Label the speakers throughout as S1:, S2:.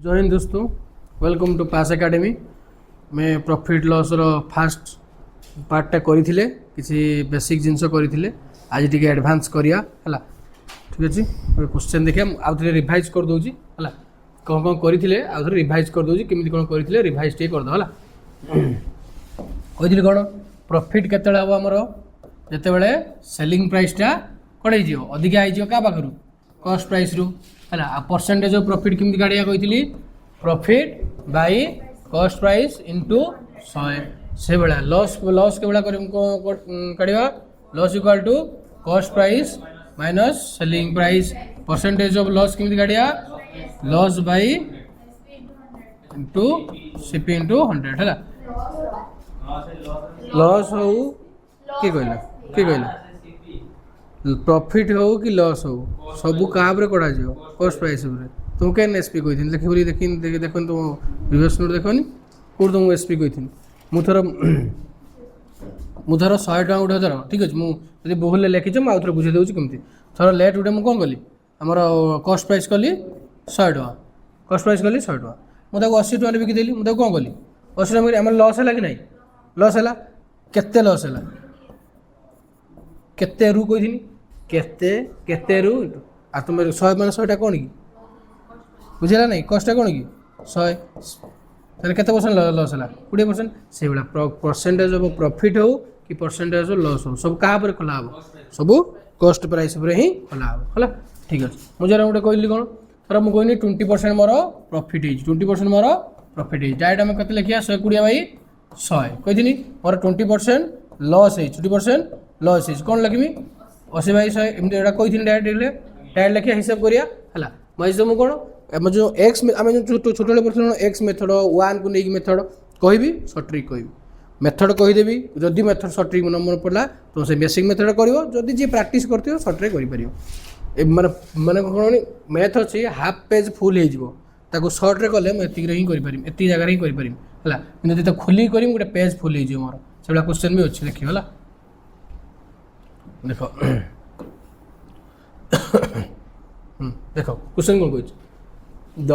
S1: जय हिंद दोस्तों, welcome to pass academy. मैं प्रॉफिट लॉस रो फास्ट पार्टा करी किसी बेसिक जिनस करी आज टी एडवांस करिया हला। ठीक अच्छे क्वेश्चन देखिए आउ थे रिवाइज कर दूँ है कौन कौन करते आउ थे रिवाइज कर दूँ केमी कौन करते रिवाइज टे करद है कही कौन प्रॉफिट केत हम आमर जिते सेलिंग प्राइसटा कौन हो अधिका हो क्या पाखु कॉस्ट प्राइस रू है परसेंटेज ऑफ प्रॉफिट केमती काढ़िया कही profit by cost price into 100 से भाया लॉस लॉस के काढ़ा loss equal to cost price minus selling price percentage of loss केमती काढ़िया loss by into CP into 100 है लॉस हो कि कहला प्रॉफिट हो कि लॉस हो सबू क्या कड़ा कॉस्ट प्राइस तुम क्या एसपी कही लिखी देखी देख तुम प्रिवियस नोट देखनी कौट तुमको एसपी कही मुझर 100 टका गोटे हजार ठीक अच्छे मुझे बहुल लिखी मुझे आउे बुझे दूसरी कमी थर लेट गोटे मुझे कौन कली आमर कॉस्ट प्राइस कली 100 टका कॉस्ट प्राइस कली 100 टका मुझे 80 टका बिकिदेली मुझे कौन कली 80 टका आम लॉस है कि नहीं लॉस है केते लॉस है केते रु कही केते केते रु आ तुम 100 मान 100 टा कौन की बुझेगा नहीं कॉस्ट कौन की 100 तेरे केते परसेंट लॉस है 20% से भाया परसेंटेज ऑफ प्रॉफिट हो कि परसेंटेज ऑफ लॉस हो सब क्या खोला हम सब कॉस्ट प्राइस ही खोला हम है ठीक अच्छे मुझे गोटे कहली कौन थर मुझे कहनी 20% more profit 20% more profit direct आम के लिखा 120 बाई 100 कही मोर 20% लॉस 20% लॉस कौन लिखी 80 बाई 100 एमती कही डायरेक्ट लिखा हिसाब करिया है मुझे तुमको कौन आम जो एक्स आम जो छोट पढ़े एक्स मेथड 1 को लेकिन मेथड कहि सट्रिक कहि मेथड कहीदेवी जदि मेथड सट्रिक नंबर पड़ा तो से बेसिक मेथड कर जी प्राक्ट कर सट्रिक कर माने माने कौन मैथ अच्छी हाफ पेज फुल हो सर्ट्रे कले मुझे हिं कर जगह हिं कर है खोलिक कर गोटे पेज फुल हो मोर से क्वेश्चन भी अच्छे देखिए है देख देख क्वेश्चन कौन कह द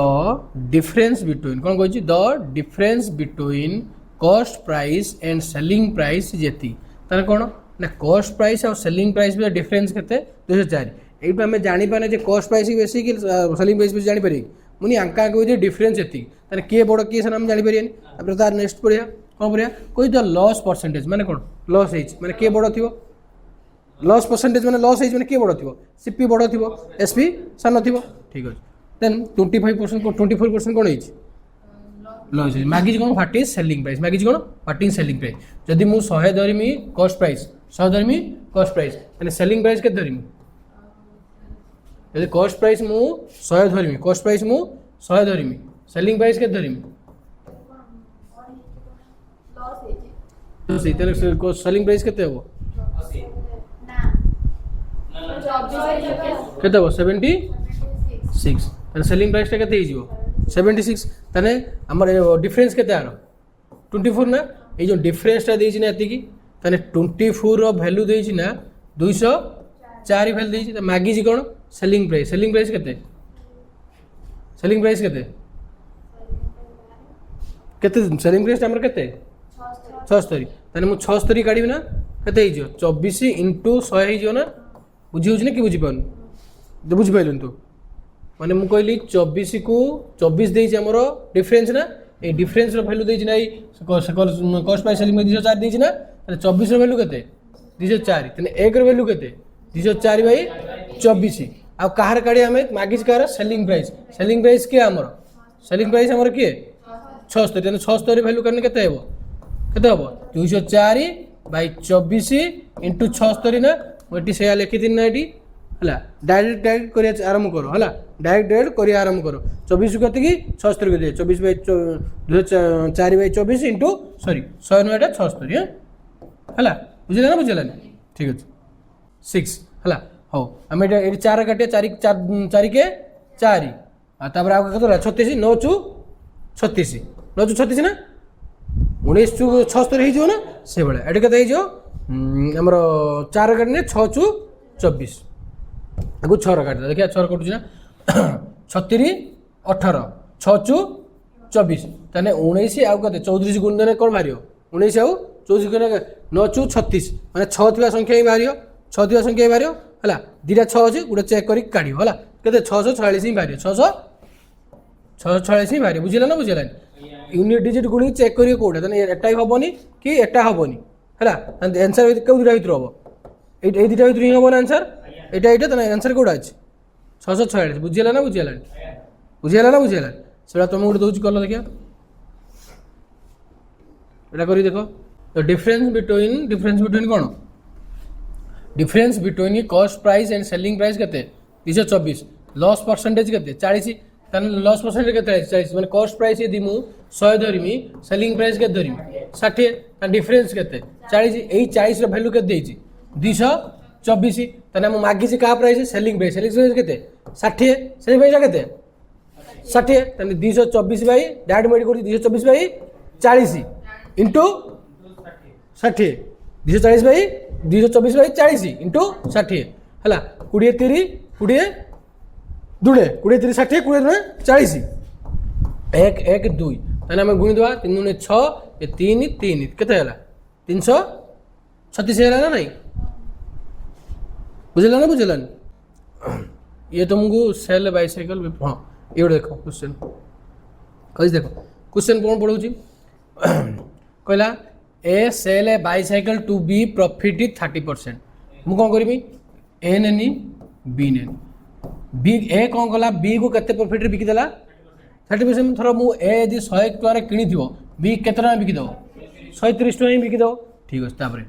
S1: डिफरेंस बिटवीन कौन कह the difference between cost price and selling price जेती तार कौन ना कॉस्ट प्राइस और सेलिंग प्राइस भी डिफरेंस के 204 ये आम जापारे जो कॉस्ट प्राइस बेसी कि सेलिंग प्राइस बेसी जापर मुझे आंका कह डिफरेंस ये किए बड़ किए से जापर तार नेक्स्ट पढ़िया कौन पढ़िया कही द लॉस परसेंटेज माने कौन लॉस माने किए बड़ थी लॉस परसेंटेज माने लॉस माने किए बड़ थी सीपी बड़ थी एसपी सान थी ठीक अच्छे देन 25% को 24% कौन लॉस मागिज कौन व्हाट इज सेलिंग प्राइस मागिज कौन व्हाट इज सेलिंग प्राइस जदि मु 100 धरमी कॉस्ट प्राइस 100 धरमी कॉस्ट प्राइस माने सेलिंग प्राइस के धरमी यदि कॉस्ट प्राइस मु 100 धरमी कॉस्ट प्राइस मु 100 धरमी सेलिंग प्राइस के धरमी सेलिंग प्राइस केते हो केते हो 76 सेलिंग प्राइस केते हो 76 ताने हमर डिफरेंस केते आरो 24 ना ये जो डिफरेंस टा देछि ना एतिकी ताने 24 रो वैल्यू देछि ना 204 वैल्यू देछि त मागी जी कोन सेलिंग प्राइस केते सेलिंग प्राइस केते केते सेलिंग प्राइस हमर केते 76 ताने मु 76 काढिबि ना केते हिजो 24 इंटू 100 हिजो ना बुझी होछि ना कि बुझी पान बुझी पाइलन तो माने मु कहली 24 को 24 देछि हमर डिफरेंस ना ए डिफरेंस रो वैल्यू देछि ना कॉस्ट प्राइस सेलिंग में 204 देछि ना ताने 24 रो वैल्यू केते 204 ताने 1 रो वैल्यू केते 204 बाई 24 आ कहार काढी हमें मागिस कहार सेलिंग प्राइस के हमर सेलिंग प्राइस हमर के 76 ताने 76 वैल्यू करने केते हेबो केते हेबो 204 बाई 24 इंटू 76 ना मोटी से लिखि दिन ना एटी है डायरेक्ट कर आरंभ करो है डायरेक्ट कर आरंभ करो 24 को कति 76 को दिए 24 बाई 204 बाई 24 इंटू सॉरी 100 नुटा 76 है बुझे ना बुझे ठीक अच्छे 6 है हाँ आम ये 4 काटे 4 के 4 तापर आगे कत 36 9 चु 36 9 चु 36 ना 19 चु 76 हो ना से भाया ये के आमर 4 काटने 6 चु 24 आगु 6 काट देखिए 6 कटुच ना 36 18 6 चु 24 ताने 19 आउ कते 34 गुण देने कोन भारियो 19 आउ 24 गुण 9 चु 36 माने 6 थिबा संख्या ही भारियो 6 थिबा संख्या ही भारियो हला दिटा 6 अछि गुडे चेक करी काढियो हला कते 646 ही भारियो 646 ही भारियो बुझिला ना बुझिला यूनिट डिजिट गुणी चेक करियो कोडा ताने एटा ही हबोनी कि एटा हबोनी हला आंसर केउ दिटा भितर हबो ए दिटा भितर ही हबो ना आंसर एटा एटा ताने आंसर कोडा अछि 646 बुझिला ना बुझिला सेटा तुम गोटे दूसरी कल देखिए एटा करी देखो तो डिफरेंस बिटवीन कौन difference between cost price and selling price केते 224 लॉस परसेंटेज केते 40 तन लॉस परसेंटेज केते 40 माने कॉस्ट प्राइस यदि मु 100 धरिमी सेलिंग प्राइस केते धरिमी 60 तन डिफरेंस केते 40 एई 40 रो वैल्यू केते देछि 224 तने मु मागी से का प्राइस सेलिंग प्राइस केते 60 सेलिंग प्राइस केते 60 तने 224 बाई डायरेक्ट मेड कर 224 by 40 into 60 240 by 224 by 40 into 60 हला 20 30 20 दुडे 20 30 60 20 दुडे 40 1 1 2 तने हम गुणी दवा 3 दुने 6 ए 3 3 केते हला 336 हला ना नहीं बुझला ये तुमको सेल बाइसाइकल हां ये देखो क्वेश्चन कइस देखो क्वेश्चन कौन पढ़ाऊँ कहला A sell a bicycle to B profit 30% मु कौन करी ए नेनी बी नेनी बी ए कौन कला बी को केते प्रॉफिट रे बिकी देला 30% थरो मु ए यदि 100 टका रे किनी थिवो बी केते टका बिकी दो 130 टका ही बिकी दो ठीक अछि तापर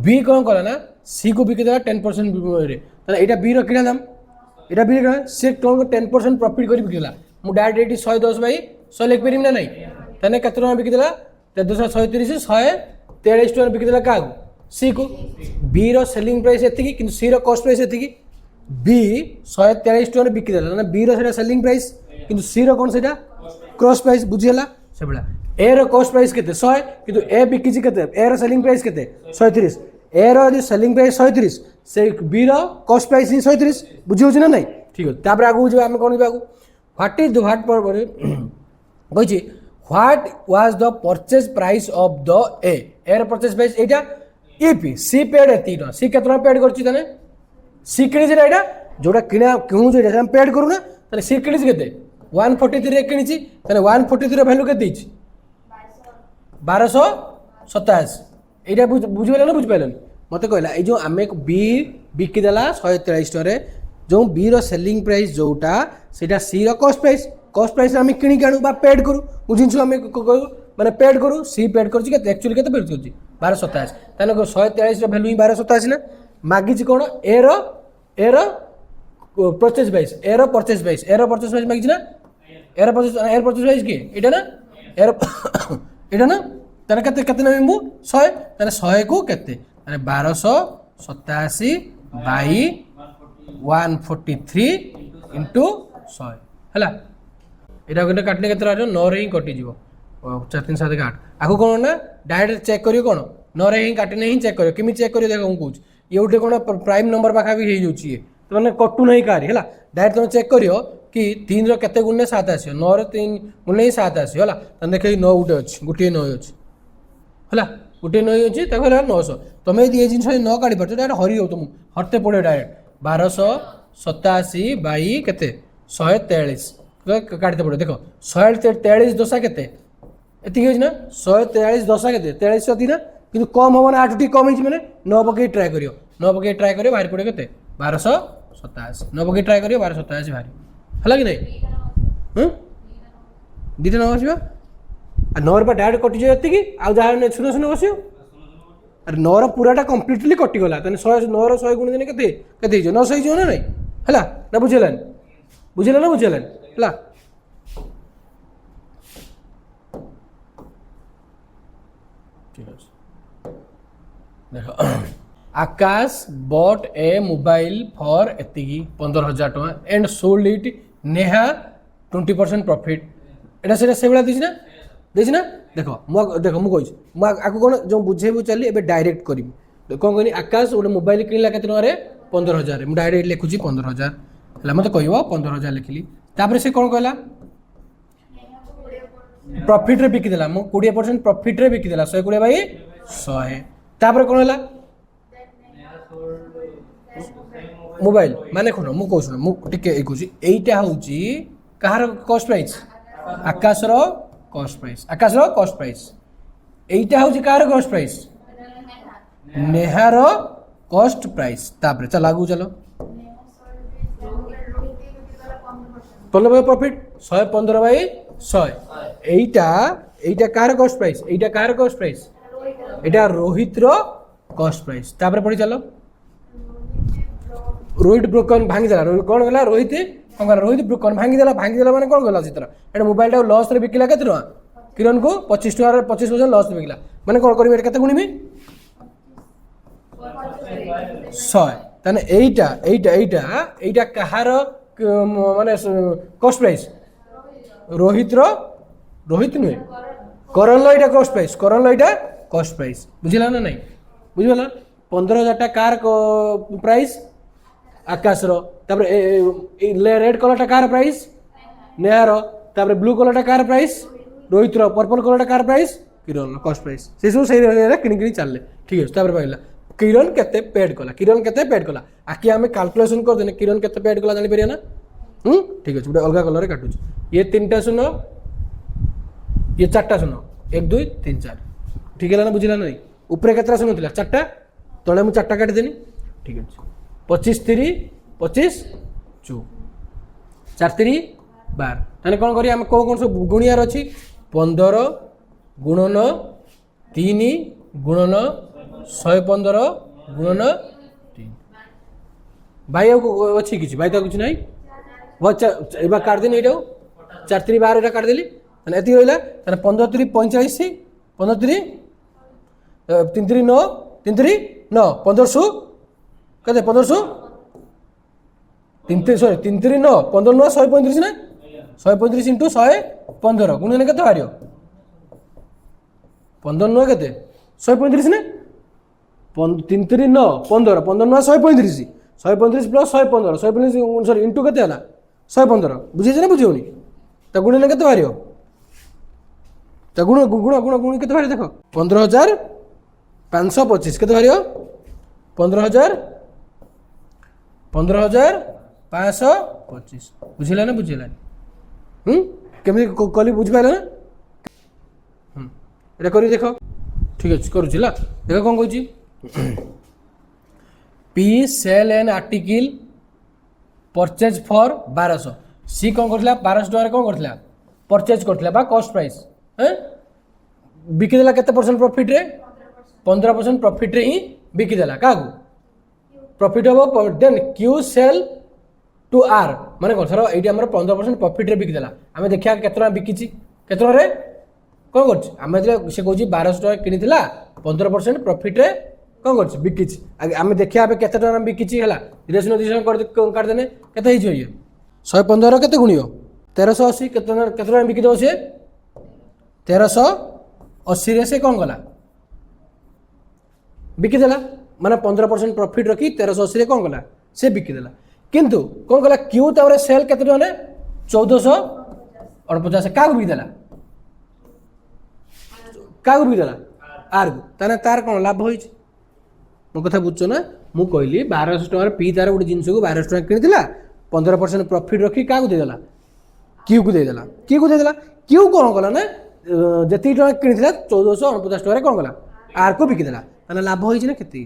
S1: बी कौन कला ना सी को बिकी देला 10% रे तले एटा बी रो किना दाम एटा बी रो से टोन 10% प्रॉफिट करी बिकिला मु डायरेक्ट 110 बाई 100 लिख परिम ना नहीं तने केते टका बिकी देला 236 143 टका बिकी देला का सी को बी रो सेलिंग प्राइस एतिकी किंतु सी रो कॉस्ट प्राइस एतिकी बी 143 टका बिकी देला ना बी रो सेटा सेलिंग प्राइस किंतु सी रो कोन सेटा क्रॉस प्राइस बुझियला से बडा ए रो कॉस्ट प्राइस केते 100 किंतु ए बिकी जी केते ए रो सेलिंग प्राइस केते 130 ए रो जो सेलिंग प्राइस 130 से बी रो कॉस्ट प्राइस 130 बुझियो ना नहीं ठीक है तापर आगु जे हम कोन बागु व्हाट इज द व्हाट पर कहिछि what was the purchase price of the A रो परचेज प्राइस एटा ईपी सी पेड एती न सी केतना पेड करछि तने सी किनि जे एटा जोडा किना केहु जे हम पेड करू ना तने सी किनि केते 143 रे किनि छी तने 143 रो वैल्यू केते दैछि 1227 एटा बुझिबेला ना बुझिबेलन मते कहला ए जो आमे बी बिकी देला 143 टरे जो बी रो सेलिंग प्राइस जोटा सेटा सी रो कॉस्ट प्राइस आमे किनि काणु बा पेड करू उ जिंसु आमे माने पेड करू सी पेड करछि के एक्चुअली केते पेड करछि 1227 तने 143 रो वैल्यू 1227 ना मागी छी कोन ए रो परचेज प्राइस ए रो परचेज प्राइस मागी छी ना ए रो परचेज प्राइस के एटा ना एटा ना तने केते केते ना मु 100 तने 100 को केते तने 1287 बाई 143 इंटू 100 हला एटा गोटे काटने केते रहयो 9 रे ही कटि जीवो 4 3 7 8 आको कोन ना डायरेक्ट चेक करियो कोन 9 रे ही काटने ही चेक करियो किमि चेक करियो देखो कहूँ ये गोटे कोन प्राइम नंबर पाखा भी हे जोची ये तो माने कटु नहीं कारी हला डायरेक्ट तुम चेक करियो कि 3 रो केते गुणे 7 आसियो 9 रे 3 गुणे 7 आसियो हला तने देखै 9 गुटे अछि गुटे 9 अछि हला गुटे 9 अछि त कहला 900 तमे ये जिंस 9 काढी परतो डायरेक्ट हरि हो तुम हरते पड़े डायरेक्ट 1287 बाई केते 143 काटते पड़े देखो 143 दशा केते एति होइछ ना 143 दशा केते 43 अति ना किंतु कम हो ना 8 टी कम हिच माने 9 पके ट्राई करियो बाहर पड़े केते 1287 9 पके ट्राई करियो 1287 बाहर हला कि नहीं हम दीटा 9 आसीबा आ 9 पर डायरेक्ट कटि जाय एति कि आ जा ने सुनो सुनो बसियो अरे 9 रो पूराटा कंप्लीटली कटि गला तने 100 9 रो 100 गुण देने केते केते हिजो 900 हिजो ना नहीं हला ना बुझेलन हला देखो आकाश बॉट ए मोबाइल फॉर एति 15,000 टका and sold it Neha 20% profit एटा से बेला दिस ना देखो मु कहि मु आको कोन जो बुझेबु चली एबे डायरेक्ट करिम कोन कोनी आकाश ओटे मोबाइल किनला केते टका रे 15,000 मु डायरेक्ट लिखुची 15,000 हला मते कहइबो 15,000 लिखली तापर से कोन कहला प्रॉफिट रे बिकी देला मु 20% प्रॉफिट रे बिकी देला 120 बाई 100 तापर कोन होला मोबाइल माने कोन मु कहू सुन मु टिके ए कहूची एइटा होची कहार कॉस्ट प्राइस आकाश रो कॉस्ट प्राइस एइटा होची कहार कॉस्ट प्राइस नेहा रो कॉस्ट प्राइस तापर चल लागू चलो 15 प्रॉफिट 115 बाई 100 एइटा कहार कॉस्ट प्राइस एटा रोहित रो कॉस्ट प्राइस तापर पड़ी चलो रोहित ब्रोकन भांगी देला कोन गला रोहित ब्रोकन भांगी देला माने कोन गला चित्र एटा मोबाइल टा लॉस रे बिकिला केते टका किरण को 25 टका रे 25% लॉस रे बिकिला माने कोन करबे केते गुणिबे 100 तने एइटा कहार माने कॉस्ट प्राइस रोहित नुहे करण लो एटा कॉस्ट प्राइस बुझिला ना नहीं बुझिला 15,000 टा कार प्राइस आकाश रो तापर रेड कलर टा कार प्राइस नेहा रो तापर ब्लू कलर टा कार प्राइस रोहित रो पर्पल कलर टा कार प्राइस किरण रो कॉस्ट प्राइस से सब सही रे किनी चलले ठीक है तापर पाइला किरण केते पेड कला आकी हमें कैलकुलेशन कर देने किरण केते पेड कला जानि परिया ना ठीक है गोटे अलग कलर काटू ये 3टा शून्य ये 4टा शून्य 1 2 3 4 ठीक है ना बुझिला नहीं ऊपर केतरा शून्य थिला 4टा तळे मु 4टा काटी देनी ठीक है 25 3 25 2 4 3 12 ताने कोन करी हम कोन सब गुणियार अछि 15 गुणन 3 गुणन 115 गुणन 3 भाई अच्छी किछि भाई तो कुछ नहीं बच्चा एबा काट देनी एटा 4 3 12 एटा काट देली तने एति होइला तने 15 3 45 15 3 3 3 9 3 3 9 1500 कते 1500 3 3 सॉरी 3 3 9 15 9 135 ना 135 into 115 गुणन केते हारियो 15 9 केते 135 ना 3 3 9 15 15 9 135 135 प्लस 115 135 सॉरी इंटू केते हला 115 बुझे ना बुझियोनी त गुणन केते हारियो त गुण केते हारियो देखो 15,525 केते हारियो 15,525 बुझिला ना बुझिला केमि कली बुझ पाइला ना एटा करी देखो ठीक अछि करू छिला देखो कोन कहूची P sell an article purchase for 1200 सी कौन करथिला 1200 टका कौन करथिला परचेज करथिला बा कॉस्ट प्राइस हैं बिकी देला केते परसेंट प्रॉफिट रे 15% प्रॉफिट रे ही बिकी देला कागु प्रॉफिट हो then Q sell to R माने कोन सर एटी हमर 15% प्रॉफिट रे बिकी देला हमें देखिया केतना बिकीची केतना रे कोन करछि हमें से कहूची 1200 टका किनिथिला 15% प्रॉफिट रे कौन कर बिकीची आम देखिया केते टका बिकीची हला दिरेशन दिरेशन काट देने केते हिजो ये 115 केते गुणियो 1380 केते टका बिकी दो से 1380 रे से कौन गला बिकी देला माने 15% प्रॉफिट रखी 1380 रे कौन गला से बिकी देला किंतु कौन गला क्यू तारे सेल केते टका ने 1449 का बिकी देला आर ताने तार कौन लाभ होई मो कथा बुझছো ना मु कहली 1200 टका पी तार गोटे जिनस को 1200 टका किनिथिला 15% प्रॉफिट रखी का को देदेला क्यू को देदेला क्यू कोन कला ना जति टका किनिथिला 1449 टका कोन कला आर को बिकी देला ताने लाभ होई ना केते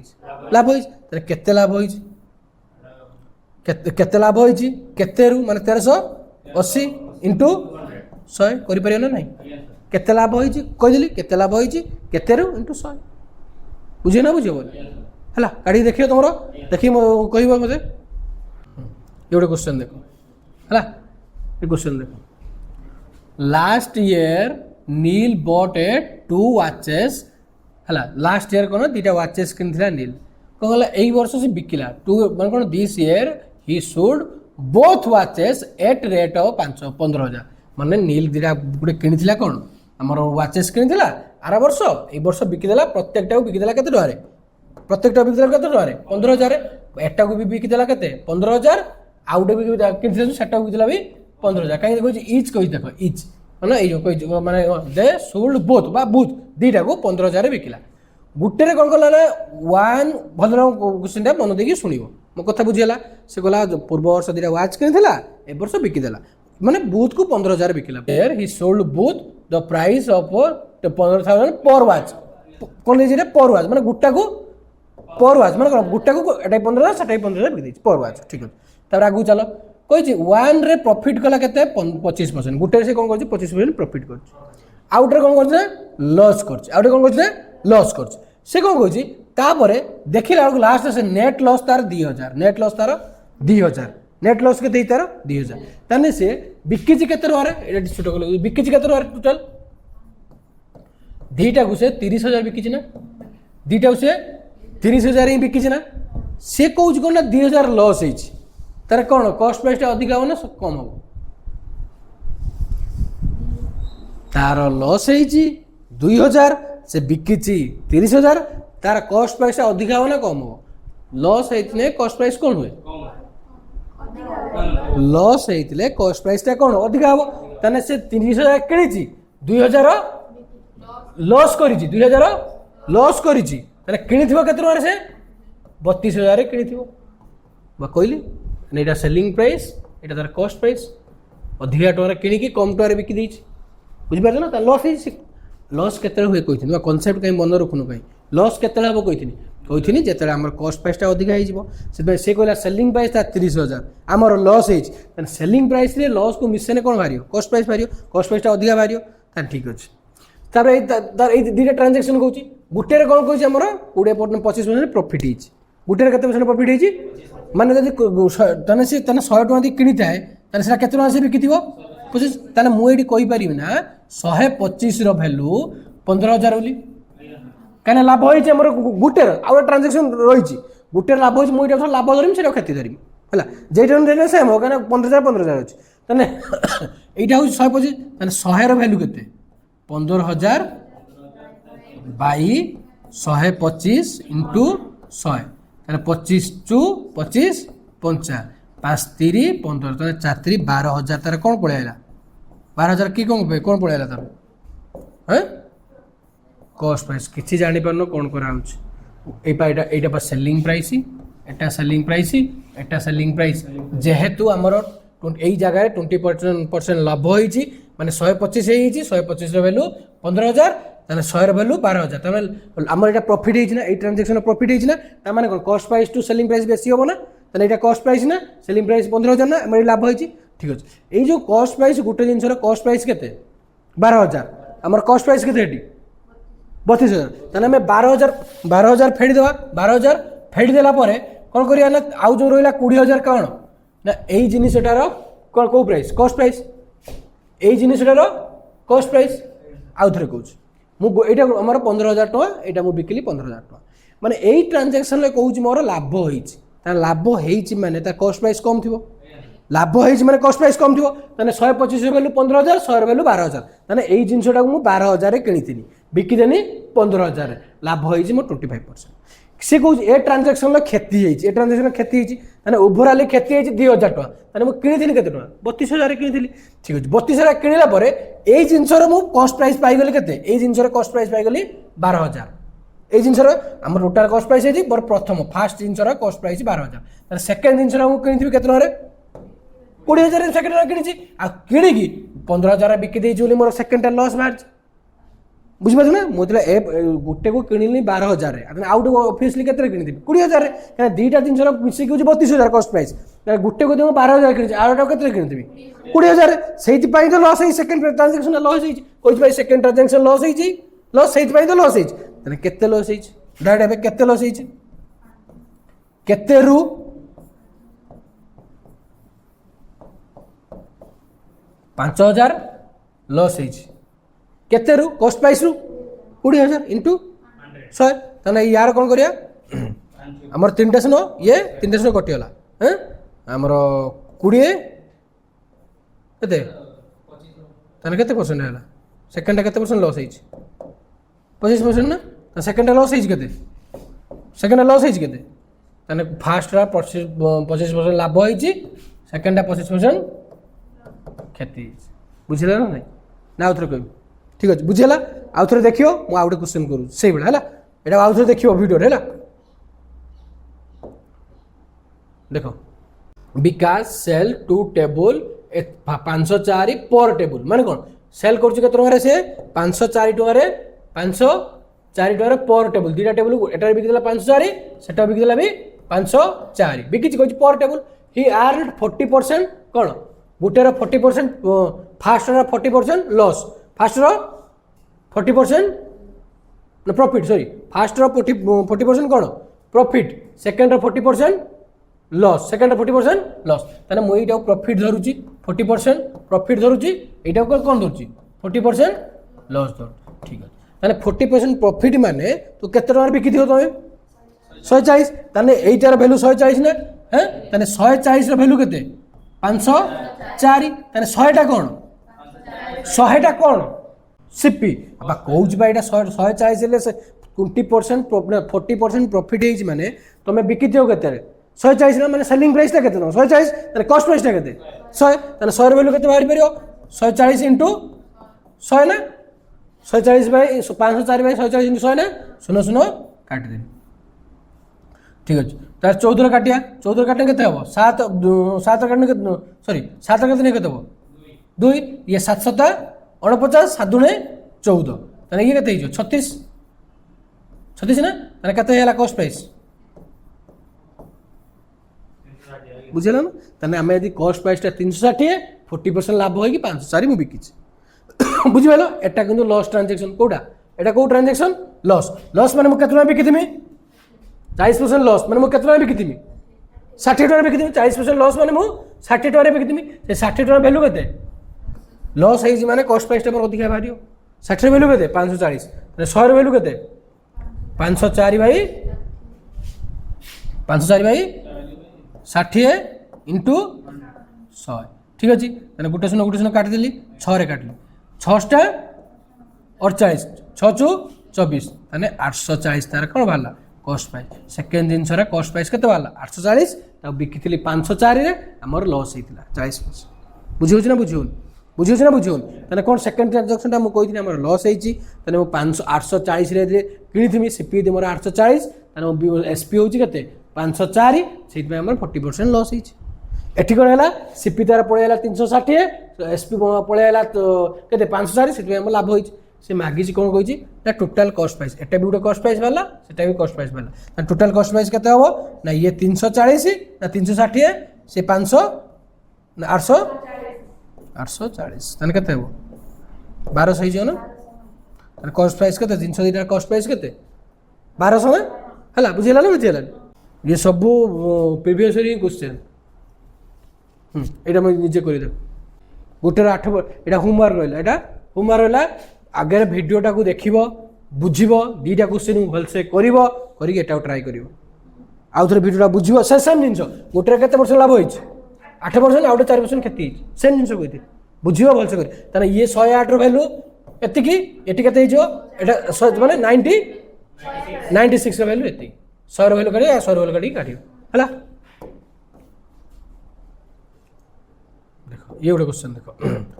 S1: लाभ होई ताने केते लाभ होई केते लाभ होई केते रु माने 1380 into 100 करि परियो ना नहीं केते लाभ होई कहि देली केते लाभ होई केते रु into 100 बुझे ना बुझे बोल हला गाड़ी देखियो तुमरो देखि कहबो मते ये गोटे क्वेश्चन देखो हला ये क्वेश्चन देखो last year Neel bought a 2 watches हला लास्ट ईयर कोन दुटा वॉचेस किनथिला नील कहला एई वर्ष से बिकिला 2 माने कोन this year he sold both watches at rate of 15,000 माने नील दुटा गुटे किनथिला कोन हमर वॉचेस किनथिला आरा वर्ष ए वर्ष बिकिदेला प्रत्येकटा को बिकिदेला केते टका रे प्रत्येकटा बिकिदेला केते टका रे 15,000 एटा को भी बिकिदेला केते 15,000 आउटे भी किनथिला सेटा को बिकिदेला भी 15,000 काई देखो इच कहि देखो इच ना ये माने दे सोल्ड बोथ बा बुथ दीटा को 15,000 बिकिला गुटे कौन कला ना वन भल क्वेश्चन मन देखिए शुण मो कथा बुझीगला से कहला पूर्व वर्ष दीटा वाच किला ए वर्ष बिकिदेला माने बुथ को 15,000 बिकिला he sold both the price of 15,000 per watch कौन दे पर वाच माने गुटा को पर वाच माने गुटा को एटा 15,000 सेटा 15,000 बिक पर वाच ठीक है तार आगु चलो कही वन रे प्रॉफिट कला के 25% गुटे से कौन कर 25% प्रॉफिट कर आउटे कौन कर लॉस कर कौन कर लॉस कर से कौन कह तापर देखला बेलू लास्ट से नेट लॉस तार 2,000 नेट लॉस तार 2,000 नेट लॉस के तार 2,000 ताने से बिकी के छोट बिकी के टोटाल दीटा को से 30,000 बिकी ना दीटा को से 30,000 ही बिकी ना से कौन कौन ना 2,000 लॉस है तार कौन कॉस्ट प्राइस अधिक हम ना कम हम तार लॉस है 2,000 से बिकी 30,000 तार कॉस्ट प्राइस अधिक हम ना कम हम लॉस है कॉस्ट प्राइस कौन हुए लॉस है कॉस्ट प्राइस कौन अधिक हम ताने से 30,000 किणी 2,000 लॉस कर 2,000 लॉस कर किणी के से 32,000 किणी कहली एटा सेलिंग प्राइस एटा तार कॉस्ट प्राइस अधिका टଙ୍କା किणी कम टଙ୍କା बिकी देछि बुझिपार ना लॉस है लॉस केते हुए कही कनसेप्ट कहीं मन रखुन कहीं लॉस केते हम कही जिते आम कॉस्ट प्राइस अधिका हो से कहला सेलिंग प्राइस 30,000 आमर लॉस है सेलिंग प्राइस रे लॉस को मिसेने कौन बाहर कॉस्ट प्राइस बाहर कॉस्ट प्राइस अधिका बाहर ठीक अच्छे तार दुटा ट्रांजेक्शन कौन गुटे कौन कह 20-25% प्रॉफिट गुटे के प्रॉफिट है माने जब 100 टଙ୍କା किणी थाए से केते से बिकी 25 मुझे कहीपरि ना 125 रैल्यू 15,000 बोली कहीं लाभ हो गुटे आउ ट्रांजेक्शन रही गुटे लाभ हो मुझे लाभ धरमी से क्षति धरमी है जेटा सेम हो कहीं 15,000 अच्छे ताने यहाँ हूँ 125 100 भैल्यू के 15,000 बाई 125 इंटू 100 25 टू 25 5 5 3 15 4 12,000 तार कौन पलैला 12,000 कि कौन पलैला तार हाँ कॉस्ट प्राइस किसी जानी पारन कौन करा सेलिंग प्राइस एटा सेलिंग प्राइस एटा सेलिंग प्राइस जेहेतु आमर यही जगह 20% लाभ होती माने 125 125 वैल्यू 15,000 ताने 100 वैल्यू 12,000 ताने आमर एटा प्रॉफिट है ना ट्रांजेक्शन प्रॉफिट है ना ता माने कॉस्ट प्राइस टू सेलिंग प्राइस बेसी हो ना ताने एटा कॉस्ट प्राइस ना सेलिंग प्राइस 15,000 ना आमर लाभ होती ठीक अच्छे ये जो कॉस्ट प्राइस गोटे जिनसर कॉस्ट प्राइस केते 12,000 आमर कॉस्ट प्राइस केते 32,000 ताने आम 12,000 फेड़ी देवा 12,000 फेड़ी देला परे कौन करिया ना आउ जो रहिला 20,000 कौन ना यही जिनसटार कौन कौ प्राइस कॉस्ट प्राइस यही जिनसटार कॉस्ट प्राइस आउ थे कौन मुझे आमर 15,000 टଙ୍କା यहाँ मुझे बिकिली 15,000 टଙ୍କା माने यही ट्रांजेक्शन कहूँ मोर लाभ हो लाभ हो कॉस्ट प्राइस कम थी लाभ हो कॉस्ट प्राइस कम थी 125 वैल्यू 15,000 100 वैल्यू 12,000 ताने यही जिनटा मुझे 12,000 किनी बिकिदेनी 15,000 लाभ हो मोर 25% सी कौन ए ट्रांजेक्शन क्षति ए ट्रांजेक्शन क्षति ओभरऑल क्षति 2,000 टଙ୍କା मुझे किनी के 32,000 किनी ठीक अच्छे 32,000 किणला यही जिनसर मुझे कॉस्ट प्राइस पाईगली के जिनसर कॉस्ट प्राइस पाईगली 12,000 ये जिनसर आम टोटाल कॉस्ट प्राइस है मोर प्रथम फास्ट जिनसर कॉस्ट प्राइस 12,000 सेकेंड जिनसर मुझे किनी के 20,000 सेकेंड किणी कि 15,000 बिकी मोर सेकेंड लॉस बाहर बुझिपार ना मुझे ए गोटे को किणिली 12,000 आउट ऑब्वियसली केते किनी 20,000 क्या दुईटा जिन मिसिक 32,000 कॉस्ट प्राइस गोटे को 12,000 किनी आउटा केते किनी 20,000 से तो लॉस है सेकेंड ट्रांजेक्शन लॉस है सेकेंड ट्रांजेक्शन लॉस से तो लॉस है केते लॉस है डायरेक्ट एबे केते लॉस है केते रु 5,000 लॉस है केते रु कॉस्ट प्राइस रु 20,000 इंटू 100 ताने यार कौन करिया आमर 3टा सेन ये 3टा सेन कटिगला हाँ आमर 20 केते ताने केते परसेंट है सेकेंड केते परसेंट लॉस है 25% ना सेकेंड लॉस है केते सेकेंड लॉस है केते ताने फास्ट 25% लाभ होई सेकेंड 25% क्षति बुझिला ना नहीं ना आउ थे कह ठीक अच्छे बुझीगला आउ थे देख मुझे आउ गए क्वेश्चन करूँ से भाई है यहाँ आउ थे देख भिडियो है देख विकास सेल 2 टेबल 504 पर टेबल माने कौन सेल कर से 504 टकर 504 टकर पर टेबल दुटा टेबल एटार बिकिदेला 504 सेटा बिकिदेला भी 504 बिकी कह पर टेबल ही आर्न 40% कौन गोटेर 40% fast 40% loss fast 40% profit sorry fast 40% कौन profit second 40% loss second 40% loss ताने मु एटा प्रॉफिट धरुची 40% प्रॉफिट धरुची एटा को कोन धरुची 40% लॉस धर ठीक है ताने 40% प्रॉफिट माने तो केते टका बिकी दियो तमे 140 ताने एटार वैल्यू 140 ना हैं ताने 140 रो वैल्यू केते 504 ताने 100 टा कोन 100 टा कोन सीपी अब कहूच बा एटा 140 ले 20% 40% प्रॉफिट हेज माने तमे बिकी दियो केते 140 मैंने selling price 140 cost price 100 100 value के बाहर पार 140 इंटू 100 ना 140 बाय 504 बाय 140 इंटू 100 ना सुनो सुनो काट दे ठीक अच्छे तार 14 काटिया 14 काटने के 7 7 काटने के सॉरी 7 काटने के 2 ये 7 7 49 7 दूने 14 ताने ये केते 36 36 ना ताने केते हैला कॉस्ट प्राइस बुझेगा ना ताने आम यदि कॉस्ट प्राइस 360 40% लाभ होगी 504 मुझे बिकी बुझिपाल एटा किंतु लॉस ट्रांजैक्शन कोटा एटा को ट्रांजैक्शन लॉस लॉस माने मु केतना बिकी थिमी 40% लॉस माने मु केतना बिकी थिमी 60 टका बिकी थिमी 40% लॉस माने मु 60 टका बिकी थिमी से 60 टका वैल्यू केते लॉस है माने कॉस्ट प्राइस टा पर अधिक भारियो 60 वैल्यू केते 540 माने 100 वैल्यू केते 504 भाई 60 इंटू 100 ठीक अच्छे गोटे शून्य काटिदेली 6 काटिली 6 48 6 चु 24 ताने 840 तार कौन बाहर कॉस्ट प्राइस सेकेंड जिनस कॉस्ट प्राइस के बाहर 840 बिकी 504 आमर लॉस होता 40% बुझे ना बुझे ना ताने कौन सेकेंड ट्रांजैक्शन मुझे आम लॉस होती 840 किनी सीपी मोर 840 एसपी हूँ के 504 से 40% लॉस होती एटी कौन है सीपी तार पड़ेगा 360 एसपी पड़ेगा के 504 से लाभ होती से मागिच कौन कही टोटाल कॉस्ट प्राइस एटा भी गोटे कॉस्ट प्राइस बाला सेटा भी कॉस्ट प्राइस बाला टोटाल कॉस्ट प्राइस केते हो ना ये 340 ना 360 से 500 ना 840 ताने केते हो 1200 ही ना ताने कॉस्ट प्राइस केते 302 टा कॉस्ट प्राइस केते 1200 हला बुझिला ना बुझिला ये सब प्रीवियस क्वेश्चन यहाँ मुझे निजे कर गोटे 8 यहाँ होमवर्क रहा होमवर्क रहा आगे भिडटा को देख बुझ 2टा क्वेश्चन भलसे कर ट्राए कर आउ थे भिडटा बुझ से सेम जिन गोटे के लाभ होती 8% आउ 4% क्षति सेम जिन कहते बुझ भलसे कर ये 108 रैल्यू एति एटी के माने 96 वैल्यू एति 100 वैल्यू काट 100 वैल्यू काट है ये गोटे क्वेश्चन देख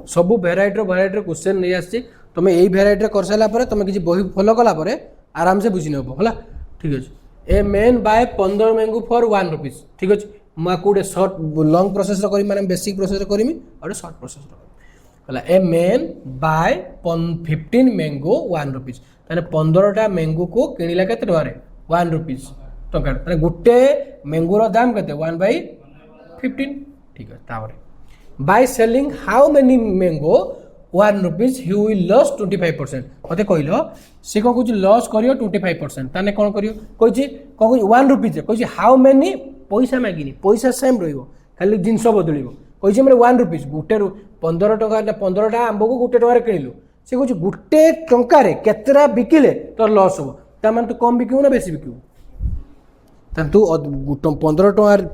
S1: सब भेराइटर क्वेश्चन नहीं आसी तुम यही भेराइटर कर सारापर तुम किसी बही फॉलो कलापर आराम से बुझी नब है ठीक अच्छे a man buy 15 mango for 1 rupees ठीक अच्छे मुझे गोटे सर्ट लंग प्रोसेस करी माने बेसिक प्रोसेस करी और शॉर्ट प्रोसेस है ए मेन बाय 15 मैंगो 1 रुपीज ताने 15टा मैंगो को किणिला के 1 रुपीज टका गोटे मैंगोर दाम के 1/15 ठीक है by selling how many mango 1 rupees he will lose 25% मते कहलो से को कुछ लॉस करियो 25% ताने कोन करियो कहि को 1 रुपीज कहि हाउ मेनी पैसा मागिनी पैसा सेम रहिबो खाली जिंस बदलिबो कहि हमरे 1 रुपीज गुटे 15 टका 15टा आंबो को गुटे टका रे किनिलु से कहि गुटे टंका रे केतरा बिकिले तो लॉस हो ता मान तू कम बिकिउ ना बेसी बिकिउ ता तू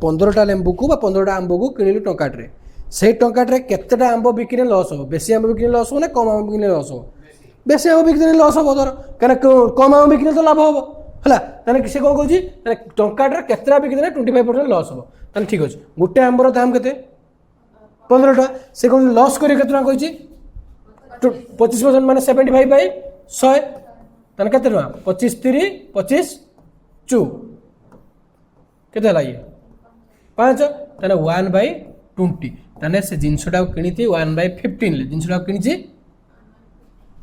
S1: 15टा लेंबू को बा 15टा आंबो को किनिलु टंका रे से टंकाटे केतेटा आंब बिकिने लॉस हो बेसी आंब बिकिने लॉस हो ना कम आंब बिकिने लॉस हो बेसी आंब बिकिने लॉस हो धर कहीं कम आंब बिकिने तो लाभ हम है ताने से कौन कौन टंकाटे केतेटा बिकिने 25% लॉस हो ताने ठीक अच्छे गोटे आंबर दाम के 15 टका से कौन लॉस कर 25% माने 75 बाई 100 ताने केते टका 25 3 25 2 केते हला ये 5 ताने 1/20 ताने से जिनसटा किनिति 1/15 ले जिनसटा किनिछि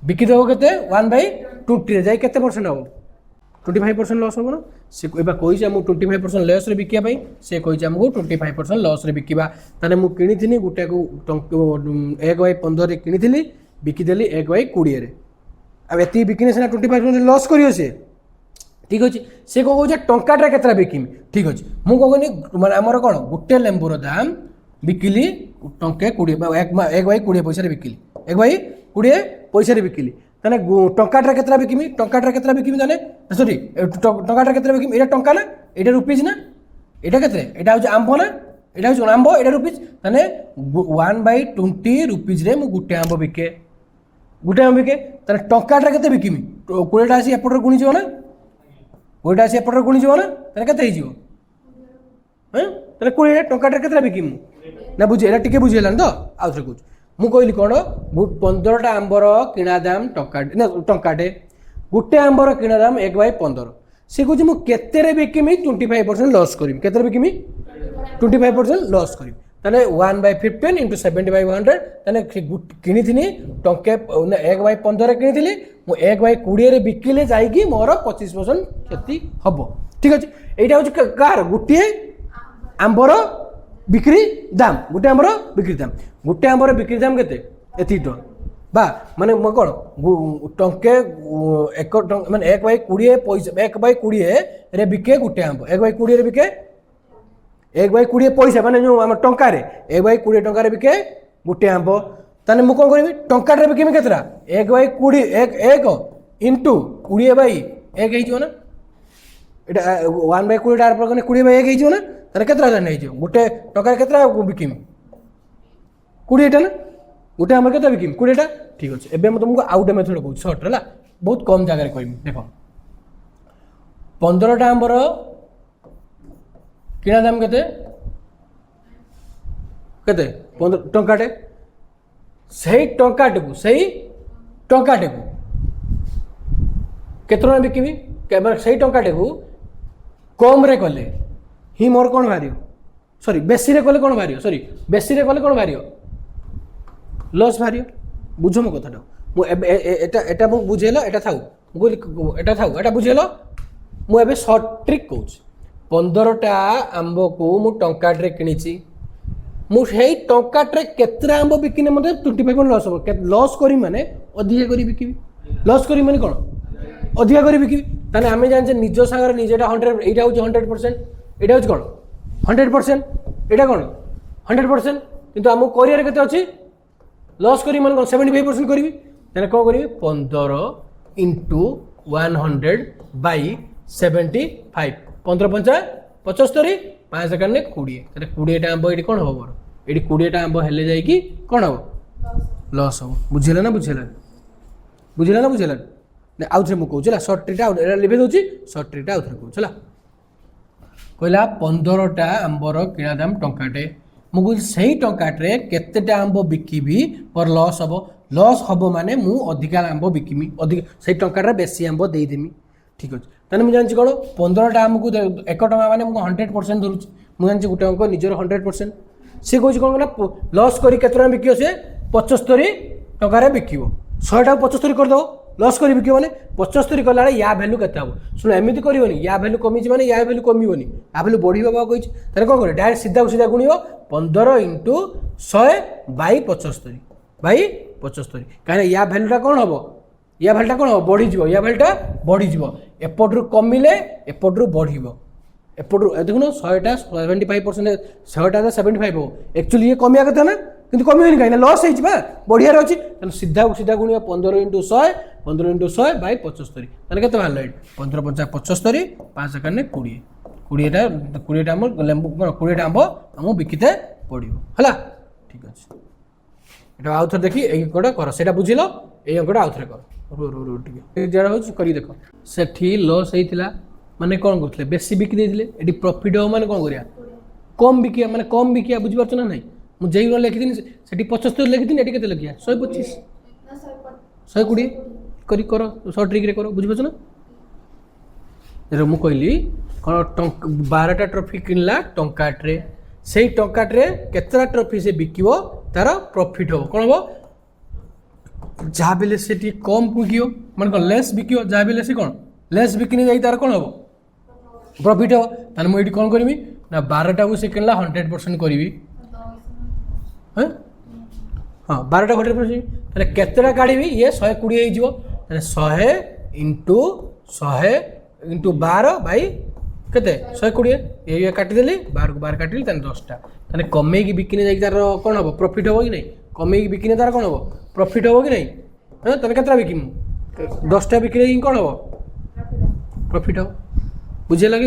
S1: बिकी देबो केते 1/20 रे जाई केते परसेंट हो 25% लॉस हो ना से एबा कोइ जे हम 25% लॉस रे बिकिया भाई से कोइ जे हमको 25% लॉस रे बिकिबा ताने मु किनिथिनी गुटे को 1/15 रे किनिथिली बिकी देली 1/20 रे अब एती बिकिने सेना 25% लॉस करियो से ठीक अछि से को कहू जे टंका रे केतरा बिकिम ठीक अछि मु कहनी माने हमर कोन गुटे लेंबू रो दाम बिकिली टंके 20 1/20 पैसा रे बिकिली 1/20 पैसा रे बिकिली ताने टंका रे केतरा बिकिमी टंका रे केतरा बिकिमी ताने सॉरी टंका रे केतरा बिकिमी एटा टंका ना एटा रुपीस ना एटा केतरे एटा हो आंबो ना एटा हो आंबो एटा रुपीस ताने 1/20 रुपीस रे मु गुटे आंबो बिके ताने टंका रे केते बिकिमी 20 टा आसी एपटर गुणी जिवो ना 20 टा आसी एपटर गुणी जिवो ना ताने केते हिजिवो हैं ताने 20 टंका रे केतरा बिकिमी ना बुझे एटा टिके बुझेलान तो आउथरे कहू मु कहली कोन 15टा आंबर किणा दाम टंकाटे गुटे आंबर किणा दाम 1/15 से कहूँ मु केते रे बिकिमी 25% लॉस करिम केते रे बिकिमी 25% लॉस करिम ताने 1/15 into 70/100 ताने किनिथिनी टंके 1/15 रे किनिथिली मु 1/20 रे बिकिले जाईकी मोर 25% क्षति हबो ठीक अछि एटा होछ कार गुटे आंबर बिक्री दाम गुटे आंबर बिक्री दाम गुटे आंबर बिक्री दाम केते एति टन बा माने म कोन टंके 1 माने 1/20 पैसा 1/20 रे बिके गुटे आंब 1/20 रे बिके 1/20 पैसा माने जो हम टंका रे 1/20 टंका रे बिके गुटे आंब ताने म कोन करबी टंका रे बिकेमी केतरा 1/20 1 into 20/1 हे जो ना एटा 1/20 डार पर 20/1 हे जो ना ताने केतरा जान हे जो गुटे टंका केतरा बिकिमी 20 टा ना गुटे हमर केतरा बिकिमी 20 टा ठीक अछि एबे म तुमको आउट मेथड कहू शॉर्ट हला बहुत कम जगह रे कहमी देखो 15 टा हमर किना दाम केते 15 टंकाटे सही टंकाटे को केतना बिकिबी केबे सही टंकाटे को कम रे कले ही मोर कोन भारियो सॉरी बेसी रे कले कोन भारियो सॉरी बेसी रे कले कोन भारियो लॉस भारियो बुझो मो कथाटा मु एटा मु बुझेला एटा थाउ मु एटा थाउ एटा बुझेलो मु एबे शॉर्ट ट्रिक कहूछ 15 टा आंबो को मु टंकाट रे किनिची मु हेई टंकाट रे केतरा आंबो बिकिने मते 25% लॉस हो लॉस करी माने अधिक करी बिकिबी लॉस करी माने कोन अधिक करी बिकिबी ताने हमें जान जे निजो सागर निजेटा 100 एटा हो 100% एटा हो कोन 100% एटा कोन 100% किंतु हमु कोरियर केते अछि लॉस करी मन 75% करी ताने को करी 15 into 100 by 75 15 5 75 5 सेकंड ने 20 ताने 20 टा आंबो एडी कोन हो मोर एडी 20 टा आंबो हेले जाई कि कोन हो लॉस हो बुझेला ना ने आउथरे मु कहू चला शॉर्ट ट्रिकटा एरा लिबे दोची शॉर्ट ट्रिकटा आउथरे कहू चला कहला 15 टा आंबर किना दाम टंकाटे मु सही टंकाटे केतेटा आंब बिकिबी पर लॉस हबो माने मु अधिका आंब बिकिमी अधिक सही टंकाटे बेसी आंब देई देमी ठीक अछि ताने मु जानछि कोन 15 टा आंब को 1 टंका माने मु 100% धरुछि मु जानछि गुटे अंक निजर 100% से कहछि कोन ना लॉस करी केतरा बिकियो से 75 टंका रे बिकिबो 100 टा 75 कर दो लॉस करी बिकियो माने 75 कला या वैल्यू केते हबो सुन एमिति करिवनी या वैल्यू कमी छि माने या वैल्यू कमीवनी आ वैल्यू बढ़िबो बा कहिछि ताने कोन करे डायरेक्ट सीधा गुणियो 15 into 100 by 75 by 75 काहे या वैल्यूटा कोन हबो या वैल्यूटा कोन हबो बढ़ी जिवो या वैल्यूटा बढ़ी जिवो एपटरु कमिले एपटरु बढ़िबो एपटरु देखुनो 100 टा 75% 100 टा 75 हो एक्चुअली ये कमिया कथा ना किंतु कमिवनी काहे ना लॉस हेछि बा बढ़िया रहछि तने सीधा गुणियो 15 into 100 15 into 100 by 75 तने केते भालो 15 5 75 5 सेकंड ने 20 टा हम लेंबू 20 टा आंब हम बिकिते पड़ियो हला ठीक अछि एटा आउथर देखि एई कोडा कर सेटा बुझिलो एई कोडा आउथर कर रो ठीक ए जरा होछ करी देखो सेठी लॉस हेतिला माने कोन करथले बेसी बिकि देथिले एडी प्रॉफिट हो माने कोन करिया कम बिकिया बुझि परछ ना नै मु जेई रो लिखि दिन सेठी 75 लिखि दिन एडी केते लिखिया 125 120 कर 100 ट्रिक रे करो बुझिपाछ ना रे मु कहली कोन 12टा ट्रॉफी किनला टंकाट्रे सेही टंकाट्रे केतरा ट्रॉफी से बिकिबो तार प्रॉफिट हो कोन हो जहाँ बेले से कम बिकियो मन कोन लेस बिकियो जहाँ बेले से कोन लेस बिकिनी जाई तार कोन हो प्रॉफिट हो ताने मु एठी कोन करबी ना 12टा को से किनला 100% करबी हैं हाँ 12टा 100% ताले केतरा काढीबी ये 120 हे जिवो ताने 100 इंटू 12 बाई केते 120 ये काटी देली 12 को 12 काटिली ताने 10टा ताने कमे की बिकिनी जाई तार कोन हो प्रॉफिट हो कि नहीं कमे की बिकिनी तार कोन हो प्रॉफिट हो कि नहीं हां ताने केतरा बिकिमु 10टा बिकिले कि कोन हो प्रॉफिट हो बुझे लगे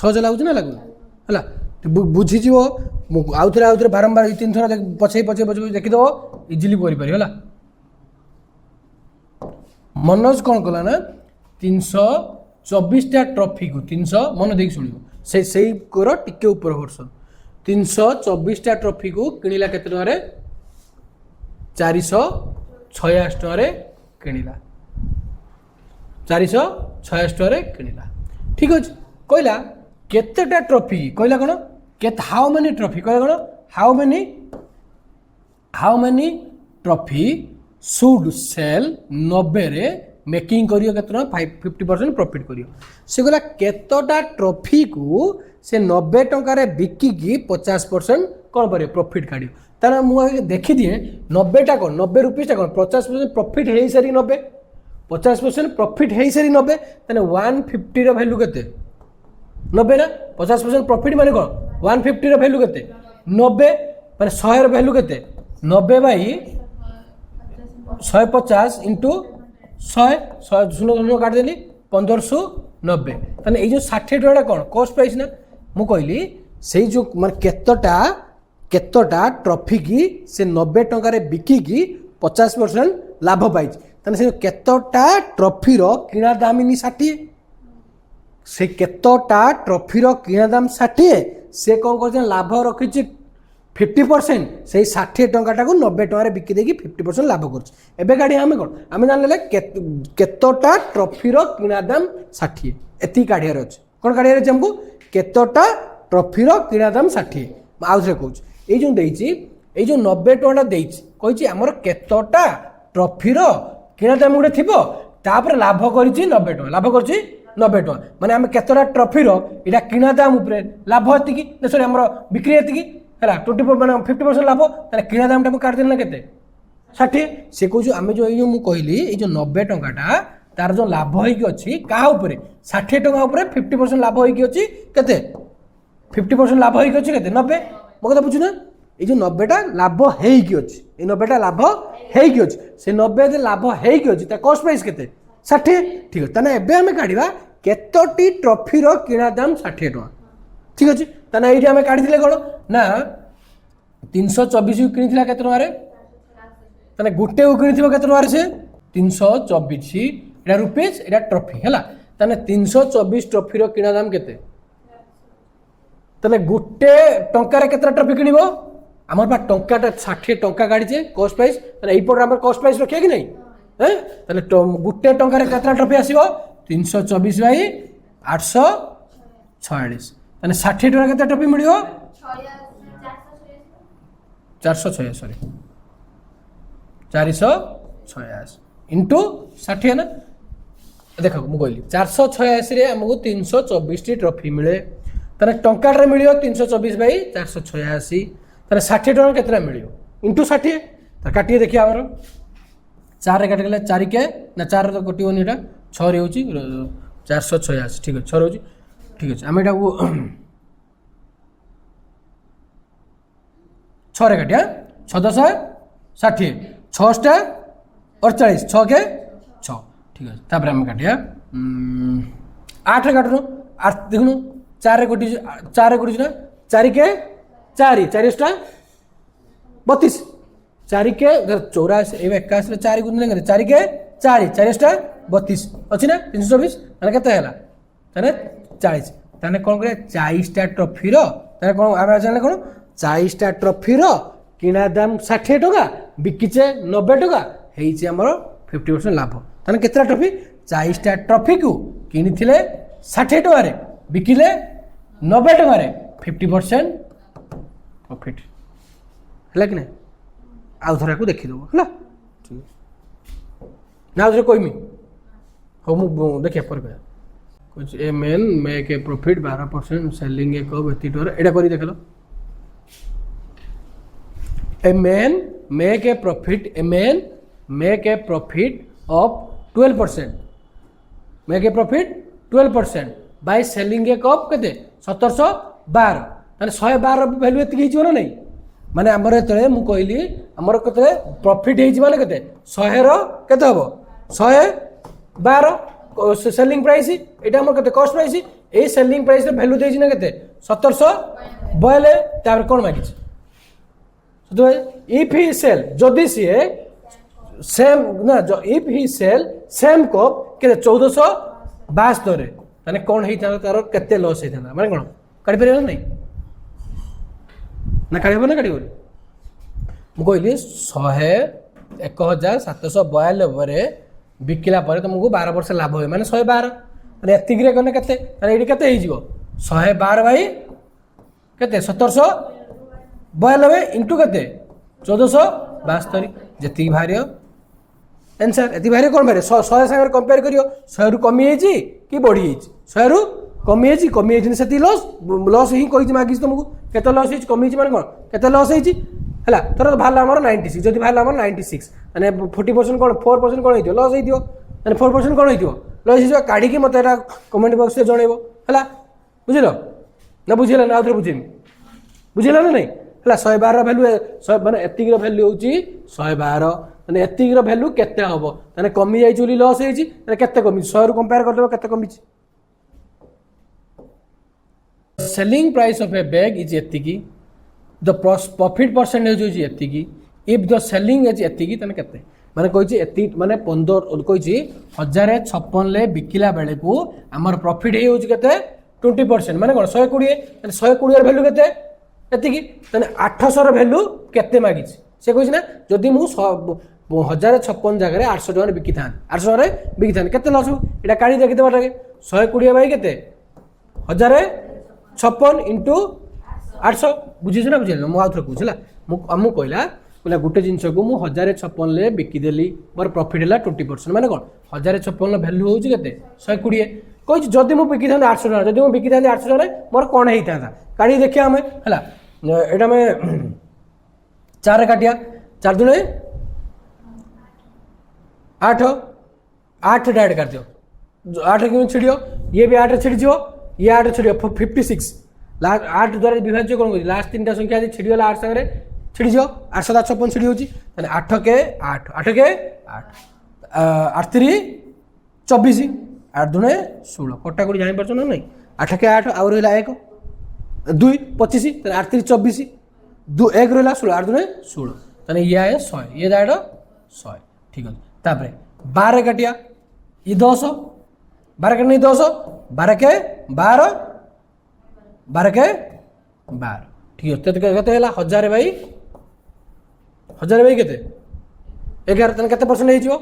S1: सहज लागुच ना लागु हला बुझी जीवो आउथरे बारंबार 3 थरा पछे देखि दो इजीली करि पारि हला मनोज कौन कला ना 324टा ट्रॉफी को 300 मन देख सुनियो से कोर टिके ऊपर वर्षन 324टा ट्रॉफी को किनिला केते टका रे 486 टका रे किनिला 486 टका रे किनिला ठीक अछि कहला केतेटा ट्रॉफी कहला कोन केत हाउ मेनी ट्रॉफी कहला कोन how many trophy should sell 90 रे मेकिंग करियो केतना 50% प्रॉफिट करियो से गला केतटा ट्रॉफी को से 90 टका रे बिकी की 50% कोन परियो प्रॉफिट काढियो ताना मु देखि दिए 90 टा कोन 90 रुपीस टा कोन 50% प्रॉफिट हेई सारी 90 50% प्रॉफिट हेई सारी 90 तने 150 रो वैल्यू केते 90 ना 50% प्रॉफिट माने कोन 150 रो वैल्यू केते 90 माने 100 रो वैल्यू केते 90 बाई 150 इंटू 100 शून्य काट देली 1590 तने ए जो 60 टका कोन कॉस्ट प्राइस ना मु कहली सेई जो माने केतटा ट्रॉफी की से 90 टका रे बिकी की 50% लाभ पाई तने से केतटा ट्रॉफी रो किना दाम नी 60 से केतटा ट्रॉफी रो किना दाम 60 से कोन कर लाभ रखिछि 50% से 60 टंका को 90 टका रे बिकी देगी 50% लाभ कर एबे गाड़ी आमे कोन आमे जानले केतटा ट्रॉफी रो किना दाम 60 एती काढियार अछि कोन काढियार अछि हमको केतटा ट्रॉफी रो किना दाम 60 आउ रे कहूछ ए जो देइछि ए जो 90 टका देइछि कहिछि हमर केतटा ट्रॉफी रो किना दाम गुटे थिबो तापर लाभ करिछि 90 टका लाभ करिछि 90 टका माने हम केतटा ट्रॉफी रो इडा किना दाम ऊपर लाभ एति की सॉरी हमर बिक्री एति की है 24 माने 50% लाभ ताले किना दाम टा काट देना केते 60 से कहू आमे जो ये मु कहली ए जो 90 टकाटा तार जो लाभ होई की अछि का ऊपर 60 टका ऊपर 50% लाभ होई की अछि केते 50% लाभ होई की अछि केते 90 मो कथा बुझु ना ए जो 90 टा लाभ हेई की अछि ए 90 टा लाभ हेई की अछि से 90 जे लाभ हेई की अछि ता कॉस्ट प्राइस केते 60 ठीक है तने एबे हमें काढिबा केतोटी ट्रॉफी रो किना दाम 60 टका ठीक अछि तने एठी हमें काढी दिले कोन ना 324 को किनिथिला केते टका रे तने गुटे को किनिथिबो केते टका रे से 324 एटा रुपीस एटा ट्रॉफी हैला तने 324 ट्रॉफी रो किना दाम केते तने गुटे टंका रे केतरा ट्रॉफी किनिबो हमर बा टंकाटा 60 टंका गाडी जे कॉस्ट प्राइस तने एई पर हमर कॉस्ट प्राइस रखिया कि नहीं हैं तने गुटे टंका रे केतरा ट्रॉफी आसीबो 324 बाई 846 तने 60 टका केते ट्रॉफी मिलियो 406 सॉरी 486 इंटू 60 ना देखो मु कहली 486 रे हमको 324 टी ट्रॉफी मिले तने टंका रे मिलियो 324 बाई 486 तने 60 टका केतरा मिलियो इंटू 60 त काटिए देखिया हमर 4 रे काट गेले 4 के ना 4 तो कटियो नि एटा 6 रे होची 486 ठीक है 6 होची ठीक है हम एटा को 6 रे काटिया 6 10 60 6 टा 48 6 के 6 ठीक है तापर हम काटिया 8 रे काटनो 8 देखनु 4 रे कोटी 4 रे कोटी ना 4 के 4 4 टा 32 4 के 84 ए 81 रे 4 गुण ने 4 के 4 4 टा 32 अछि ना 324 माने केते हैला तने 40 तने कोन करे 40 टा ट्रॉफी रो तने कोन आबे जानले कोन 40 टा ट्रॉफी रो किना दाम 60 टका बिकिचे 90 टका होमर 50% लाभ ताने केतरा ट्रॉफी 40टा ट्रॉफी को किनी 60 टकर बिकिले 90 टकर 50% प्रॉफिट है कि ना आउ थोड़ा को देखीदेव है ना थोड़े कहमी हाँ मुझे देखिए पर कुछ a man make a profit 12% selling a cup एति टकर एटा करी देख लो a man make a profit of 12% make a profit 12% by selling a cup केते 1712 माने 112 वैल्यू एति हिजो ना नहीं माने हमर एतले मु कहली हमर केते प्रॉफिट हिज माने केते 100 रो केते हबो 112 सेलिंग प्राइस एटा हमर केते कॉस्ट प्राइस ए सेलिंग प्राइस रे वैल्यू देछि ना केते 1742 तापर कोन मागिछ तो इफ ही सेल जदि सी सेम ना जो if he sell same cup के 1472 माने कौन ही तार केते लॉस ही था माने कोन काढी परिबो नहीं ना काढिबो ना काढिबो मु कहली 1742 रे बिकिला पर तुमको 12% लाभ होय माने 112 माने एतिक रे कोने केते माने एडी केते ही जीवो 112 भाई केते 1792 इंटू केते 1472 जति भारियो आंसर एति भारियो कोन भारियो 100 संगे कंपेयर करियो 100 रु कमी हेजी कि बढ़ी हेजी 100 रु कमी हेजी सेति लॉस ही कहि मागिस तुमको केते लॉस हेजी कमी हेजी माने कोन केते लॉस हेजी हला तोर भाला हमर 96 जति भाला हमर 96 माने 40% कोन 4% कोन हेतियो लॉस हेतियो माने 4% कोन हेतियो लॉस हेतियो काढी के मते एटा कमेंट बॉक्स रे जणेबो हला बुझिलो ना बुझिला ना आउथरे बुझिमी बुझिला ना नहीं हला 112 वैल्यू माने एतिक रो वैल्यू होची 112 माने एतिक रो वैल्यू केते हबो माने कमी जाई चुली लॉस हेजी माने केते कमी 100 रु कंपेयर कर देबो केते कमी selling price of a bag is एतिकी द प्रॉफिट परसेंटेज होची एतिकी इफ द सेलिंग इज एतिकी तने केते माने कहिछि एति माने 15 कहिछि 1056 ले बिकिला बेले को हमर प्रॉफिट हे होची केते 20% माने कोन 120 माने 120 र वैल्यू केते एतिकी तने 800 र वैल्यू केते मागिछि से कहिछि ना जदि मु 1056 जगह 800 टका बिकी थान 800 रे बिकी थान केते लॉस एटा काढी देखि देबा टाके 120 भाई केते 1056 इंटू 800 बुझिछ ना बुझिल मु आउथर कहला मु कहला गोटे जिनस को मु 1056 ले बिकी देली मोर प्रॉफिट हला 20% माने कोन 1056 ला वैल्यू होची केते 120 कहि जदि मु बिकी थान 800 टका जदि मु बिकी थान 800 रे मोर कोन हेई था काढी देखिया हमें हला एटा में 4 काटिया 4 दुने 8 8 डाइड कर दियो 8 क्यों छिडियो ये भी 8 छिडी जिवो ये 8 छिडियो 56 लास्ट 8 द्वारा विभाज्य कोन को लास्ट तीनटा संख्या जे छिडी वाला 8 संगे छिडी जो 856 छिडी होची तने 8 के 8 8 के 8 8 3 24 8 दुने 16 कोटा कोडी जानि परछन नै 8 के 8 और रहला 1 2 25 तने 8 3 24 2 1 रहला 16 8 दुने 16 तने ये आए 100 ये दाडो 100 ठीक है तापरे 12 काटिया ये 200 12 के नहीं 200 12 के 12 12 के 12 ठीक है तो केते हला 1000 भाई 1000 भाई केते 11 तने केते परसेंट हे जिवो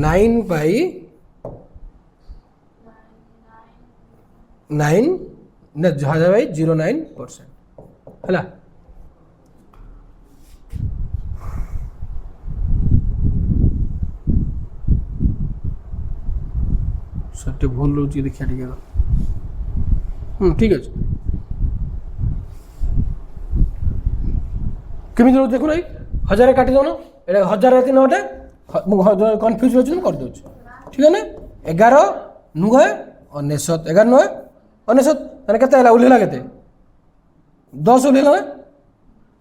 S1: 9 भाई 9 ने 1000 भाई 09% हला सटे भूल रोची देखिया ठीक है केमिति रो देखु नै 1000 काटी दोनो एटा 1000 राती नोटे कंफ्यूज होछ कर दो ठीक है ना 11 नुहे 19 11 नुहे 19 माने केते हला उलेला केते 10 उलेला ना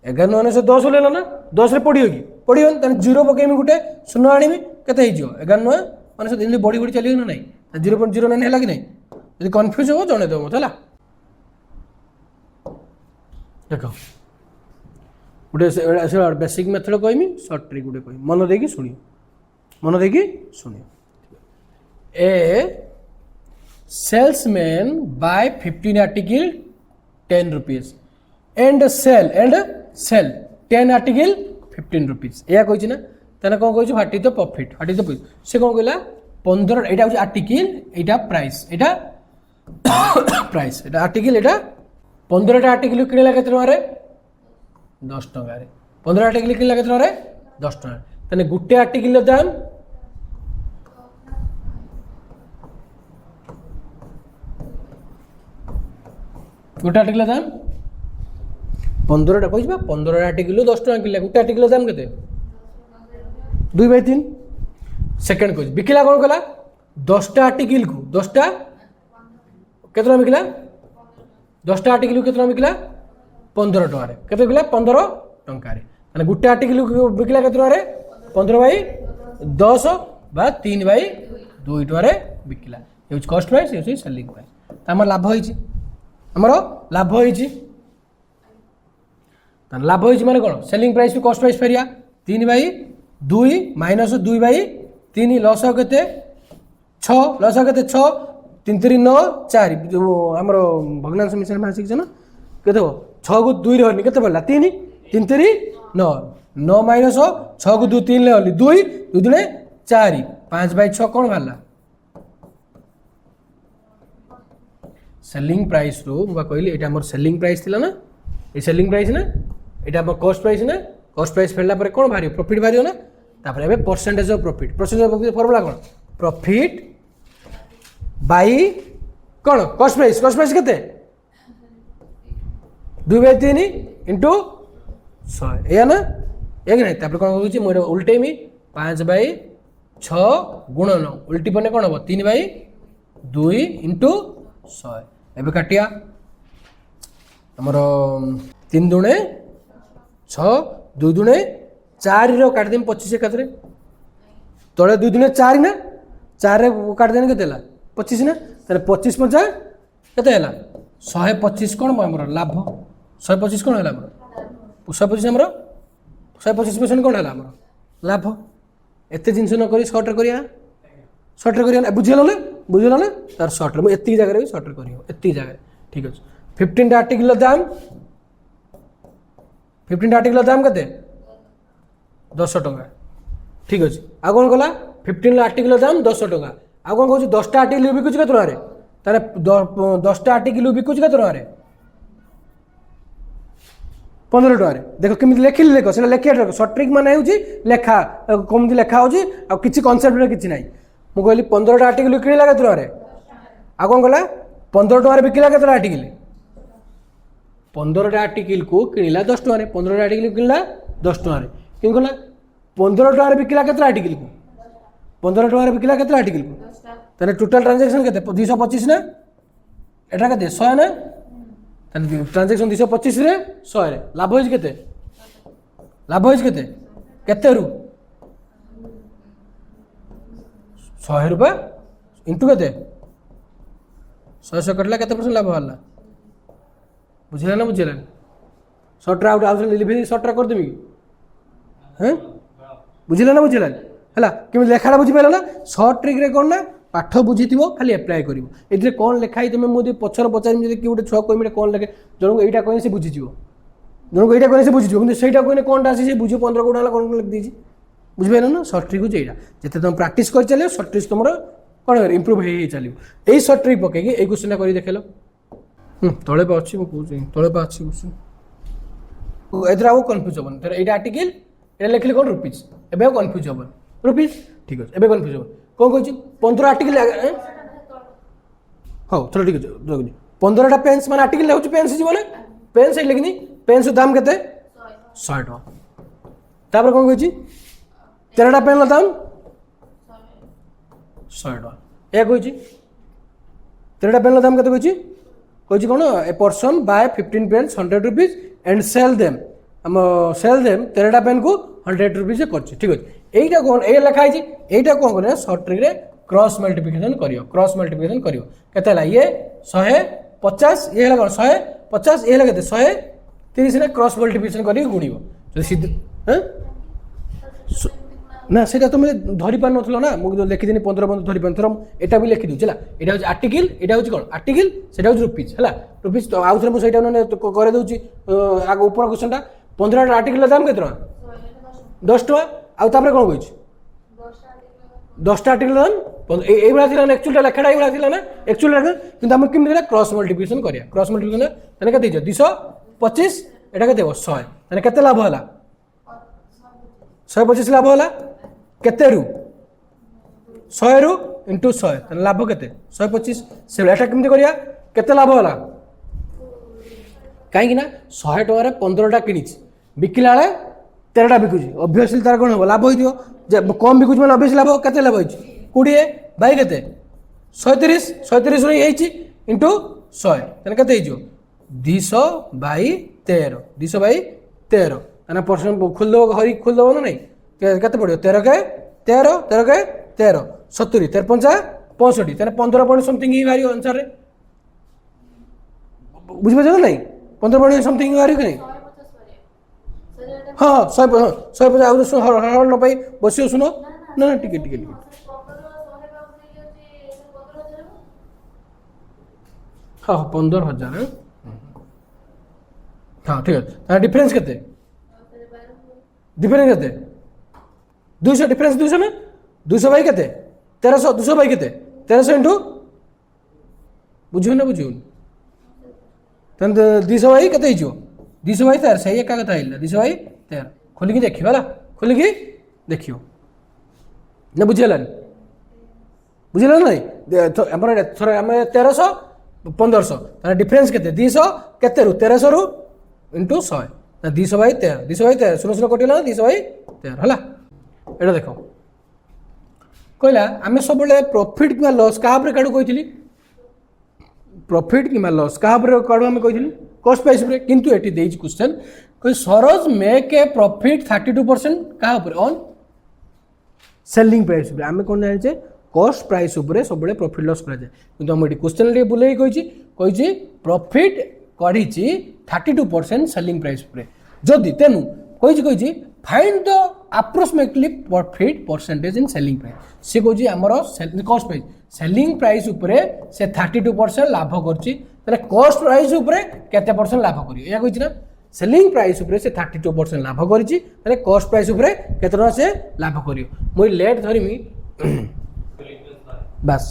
S1: 11 19 10 उलेला ना 10 रे पडियो की पडियो तने 0 पकेमी गुटे 0 आनिमी केते हे जियो 11 नुहे 19 दिन बड़ी बड़ी चलियो ना नहीं 0.09 हला कि नहीं यदि कंफ्यूज हो जणे दो मत हला देखो गुटे बेसिक मेथड कहमी शॉर्ट ट्रिक गुटे कह मन देकी शुणी a salesman buy 15 article 10 rupees and sell 10 article 15 rupees या कही ना तेना कौन कह what is the profit what is the से कौन कहला 15 एटा हूँ आर्टिकल एटा प्राइस एटा प्राइस एटा आर्टिकल एटा 15टा आर्टिकल किणला केते टंका 10 टंका 15 आर्टिकल किणला केते टंका 10 टंका तने गुटे आर्टिकल दाम गोटे आर्टिकल दाम 15टा कह 15 आर्टिकल 10 टंका किणला गोटे आर्टिकल दाम केते 2/3 सेकेंड कह बिकिला कौन कला 10टा आर्टिकल को 10टा केते बिकिला 10टा आर्टिकल केते बिकिला 15 टंका केते बिकिला 15 टंका माने गुटे आर्टिकल बिकिला केते टंका 15/10 बा 3/2 टंका बिकिला ये कॉस्ट प्राइस ये सेलिंग प्राइस हमर लाभ होईची हमर लाभ होईची लाभ होईची माने कोन सेलिंग प्राइस कॉस्ट प्राइस फेरिया 3/2 माइनस 2/3 लॉस हो केते 6 लॉस हो केते 6 3 3 9 4 जो हमर भग्नांश मिश्रण मासिक जन केते 6 को 2 रे हनी केते पड़ला 3 3 3 9 9 माइनस 6 को 2 3 ले हली 2 2 दुने 4 5/6 कोन भाला सेलिंग प्राइस रो मुबा कहली एटा हमर सेलिंग प्राइस थिला ना ए सेलिंग प्राइस ना एटा हमर कॉस्ट प्राइस ना कॉस्ट प्राइस फेरला पर कोन भारियो प्रॉफिट भारियो ना तापर एबे percentage of profit formula cone profit by cone cost price केते 2/3 इनटू 100 या ना एक नहीं तापर कोन होची मोर उल्टेमी 5/6 गुणन उल्टी पने कोन हो 3/2 इनटू 100 एबे काटिया हमर 3 दुणे 6 2 दुणे 4 रो काट देम 25 एकतरे तळे 2 दुणे 4 ना 4 रे काट देन केतेला 25 ना तने 25 50 केते हला 125 कोन हमर लाभ 125 कोन हला हमर 125 हमर 125% कोन हला हमर लाभ एते जिंस न करी शॉर्ट करिया बुझिलो ना तार शॉर्ट मु एत्ती जगह रे शॉर्ट करियो एत्ती जगह ठीक अछि 15 आर्टिकल दाम 15 आर्टिकल दाम केते 10 टंका ठीक अछि आ कोन कला 15 आर्टिकल दाम 10 टंका आ कोन कहू 10टा आर्टिकल बिकुछ केते रे तारे 10टा आर्टिकल बिकुछ केते रे 15 टंका देखो केमिति लेखिले देखो सेला लेखिया शॉर्ट ट्रिक माने होउची लेखा कोमति लेखा होउची आ किछि कांसेप्ट रे किछि नाही मु कहली 15टा आर्टिकल किणला केते रे आ कोन कला 15 टंका रे बिकिला केते आर्टिकल 15टा आर्टिकल को किणला 10 टंका रे 15टा आर्टिकल किणला 10 टंका रे किन कला 15 टंका रे बिकिला केते आर्टिकल को 15 टंका रे बिकिला केते आर्टिकल को तने टोटल ट्रांजैक्शन केते 225 ना एटा केते 100 ना तने ट्रांजैक्शन 225 रे 100 रे लाभ होइछ केते केते रु 100 रुपया इंटू केते 100 कटला केते परसेंट लाभ होला बुझिला ना short out out delivery short कर देबी हैं बुझिला ना हला केमि लेखाडा बुझि पाइला ना शॉर्ट ट्रिक रे कोन ना पाठ बुझिथिबो खाली अप्लाई करिवो एथिरे कोन लेखाई तमे मोदी पछर पचारिम जदि कि उठे 6 कइमे कोन लेखे जणको एटा कहि से बुझिजिवो जणको एटा कहि से बुझिजिवो किंतु सेटा कइने कोनटा आसी से बुझियो 15 कोडाला कोन लिख दीजी बुझि पाइला ना शॉर्ट ट्रिक जेटा जते तुम प्रैक्टिस कर चलियो शॉर्ट ट्रिक तुमरो कोन इंप्रूव हे चलियो एई शॉर्ट ट्रिक पके कि एई क्वेश्चन करि देखेलो तळे पा अछि मु कहू तळे पा अछि क्वेश्चन एथरा वो कंफ्यूज होबन तर एटा आर्टिकल एटा लिखले कोन रुपीस एबे कंफ्यूज होबन रुपीस ठीक अछि एबे कंफ्यूज होबन कोन कहू 15 आर्टिकल हो चलो ठीक अछि 15टा पेन्स माने आर्टिकल होछि पेन्स जीवने पेन्स हे लिखनी पेन्स दाम केते 100 टका तापर कोन कहू 13टा पेन दाम 100 टका ए कहू 13टा पेन दाम केते कहू कहू कोन a person buy 15 pens 100 rupees and sell them 13टा पेन को 100 रुपीस करछि ठीक अछि एइटा कोन ए लिखा छि एइटा कोन करे शॉर्ट ट्रिक रे क्रॉस मल्टीप्लिकेशन करियो केते ला ये 150 ये ला 150 ये ला केते 130 रे क्रॉस मल्टीप्लिकेशन करी गुणिबो जो सीधे हैं ना सेटा तुम धरि पार नथलो ना मु लिखि दिनी 15 बंद धरि पार थरम एटा भी लिखि दिउ चला एटा होची आर्टिकल एटा होची कोन आर्टिकल सेटा होची रुपीस हला रुपीस तो आउ थरे मु सेटा ने करे दउची आगो ऊपर क्वेश्चन टा 15 आर्टिकल दाम केतना 10 टका आ आउ तापर कोन कहिछ 10टा आर्टिकल एइबला थिला ना एक्चुअली लेखाटा एइबला थिला ना एक्चुअली लेखा किंतु हम केम दिला क्रॉस मल्टीप्लिकेशन करिया क्रॉस मल्टीप्लिकेशन तने केते दियो 225 एटा केते हो 100 तने केते लाभ होला 125 लाभ होला केते रु 100 रु इंटू 100 तने लाभ केते 125 से एटा केम करिया केते लाभ होला कहीं ना 100 टका रे 15टा किनिछ बिकिला रे 13टा बिकुची ऑब्वियसली तार कोन हो लाभ होइदियो जे कम बिकुची माने ऑब्वियसली लाभ केते लाभ होइछ 20 बाई केते 130 रे हेइची इनटू 100 तने केते हेइजो 200 बाई 13 200 बाई 13 तने परसेंट खोल दो हरी खोल दो ना नहीं केते पड़ियो 13 के 13 70 13 5 65 तने 15 पॉइंट समथिंग ही भारी आंसर रे बुझ बजे नहीं 15 पॉइंट समथिंग भारी कि नहीं हाँ 100 आउ सुन हर न पाई बसियो सुनो ना टिके हाँ 15,000 हाँ ठीक है डिफरेंस केते 200 डिफरेंस 200 में 200 बाई केते 1300 200 बाई केते 1300 इंटू बुझियो ना तन 200 बाई केते हिजो 200 बाई 13 सही एका कथा हिला 200 बाई 13 खोलिकी देखियो होला खोलिकी देखियो ना बुझिला नहीं हमर थोर हम 1300 1500 तार डिफरेंस केते 200 केते रु 1300 रु इंटू 100 ना 200 बाई 13 सुनो कटिला 200 बाई 13 होला एटा देखो कहला आमे सब बेले प्रॉफिट किबा लॉस का ऊपर काडू कहितली प्रॉफिट किबा लॉस का ऊपर काडू हम कहितली कॉस्ट प्राइस ऊपर किंतु एटी देइज क्वेश्चन कोई सरोज मेक ए प्रॉफिट 32% का ऊपर ऑन सेलिंग प्राइस ऊपर आमे कोन जाने छे कॉस्ट प्राइस ऊपर सब बेले प्रॉफिट लॉस करा जाय किंतु हम एटी क्वेश्चन ले बुलेई कहिची प्रॉफिट करिची 32% सेलिंग प्राइस ऊपर जदी तेनु कहिची find the approximately profit percentage in selling price से कहिची हमरो कॉस्ट प्राइस सेलिंग प्राइस ऊपर से 32% लाभ करची तले कॉस्ट प्राइस ऊपर केते परसेंट लाभ करियो या कहिची ना सेलिंग प्राइस ऊपर से 32% लाभ करची तले कॉस्ट प्राइस ऊपर केते टका से लाभ करियो मोय लेट धरिमी बस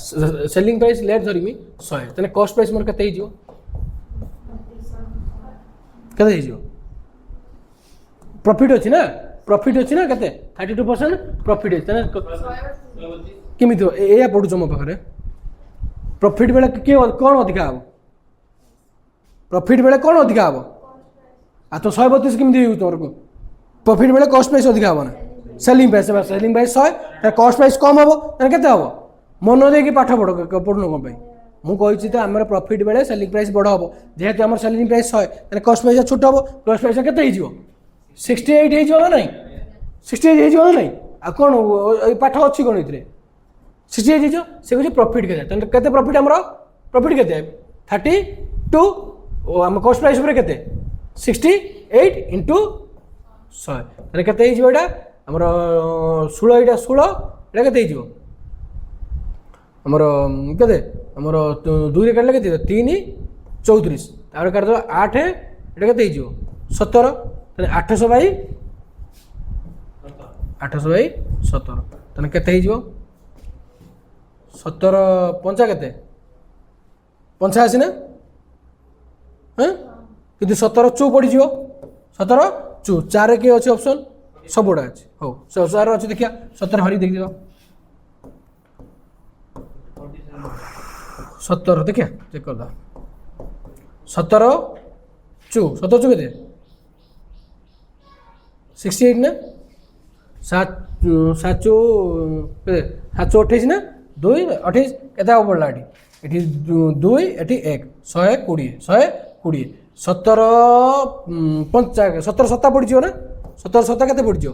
S1: सेलिंग प्राइस लेट धरिमी 100 तले कॉस्ट प्राइस मोर केते हिजो केते हिजो प्रॉफिट अछि ना केते 32% प्रॉफिट अछि तने किमितो एया पडुछ मो पाखरे प्रॉफिट बेला के कोन अधिका हो प्रॉफिट बेला कोन अधिका हो आ तो 132 किमितो हो तोर को प्रॉफिट बेला कॉस्ट प्राइस अधिका हो ना सेलिंग प्राइस 100 कॉस्ट प्राइस कम हो तने केते हो मन दे कि पाठ पढनो कोन भाई मु कहिछि त हमर प्रॉफिट बेले सेलिंग प्राइस बड हो जेहेतु हमर सेलिंग प्राइस 100 तने कॉस्ट प्राइस छोट हो कॉस्ट प्राइस केते हिजो 68 हिजो ना नहीं 68 हिजो ना नहीं आ कोन पाठ अछि कोन इतरे 68 हिजो से कहि प्रॉफिट केते तने केते प्रॉफिट हमरो प्रॉफिट केते 32 ओ हम कॉस्ट प्राइस ऊपर केते 68 इनटू 100 तने केते हिजो एटा हमरो 16 एटा 16 एटा केते हिजो हमरो केते हमरो 2 रे काटले केते 3 34 तार काट दो 8 एटा केते हिजो 17 तने 800 बाई 17 तने केते हिजो 17 पंचा केते 85 ना हैं किंतु 17 चौ पड़ी जियो 17 चौ 4 के अछि ऑप्शन सबोडा अछि हो 4 अछि देखिया 17 हरी देख दियो 17 देखिया चेक कर दा 17 चौ केते 68 ना 7 चौ 28 ना 2 28 केता पड़ला एठी 2 एठी 1 120 17 7 पड़ जियो ना 17 केते पड़ जियो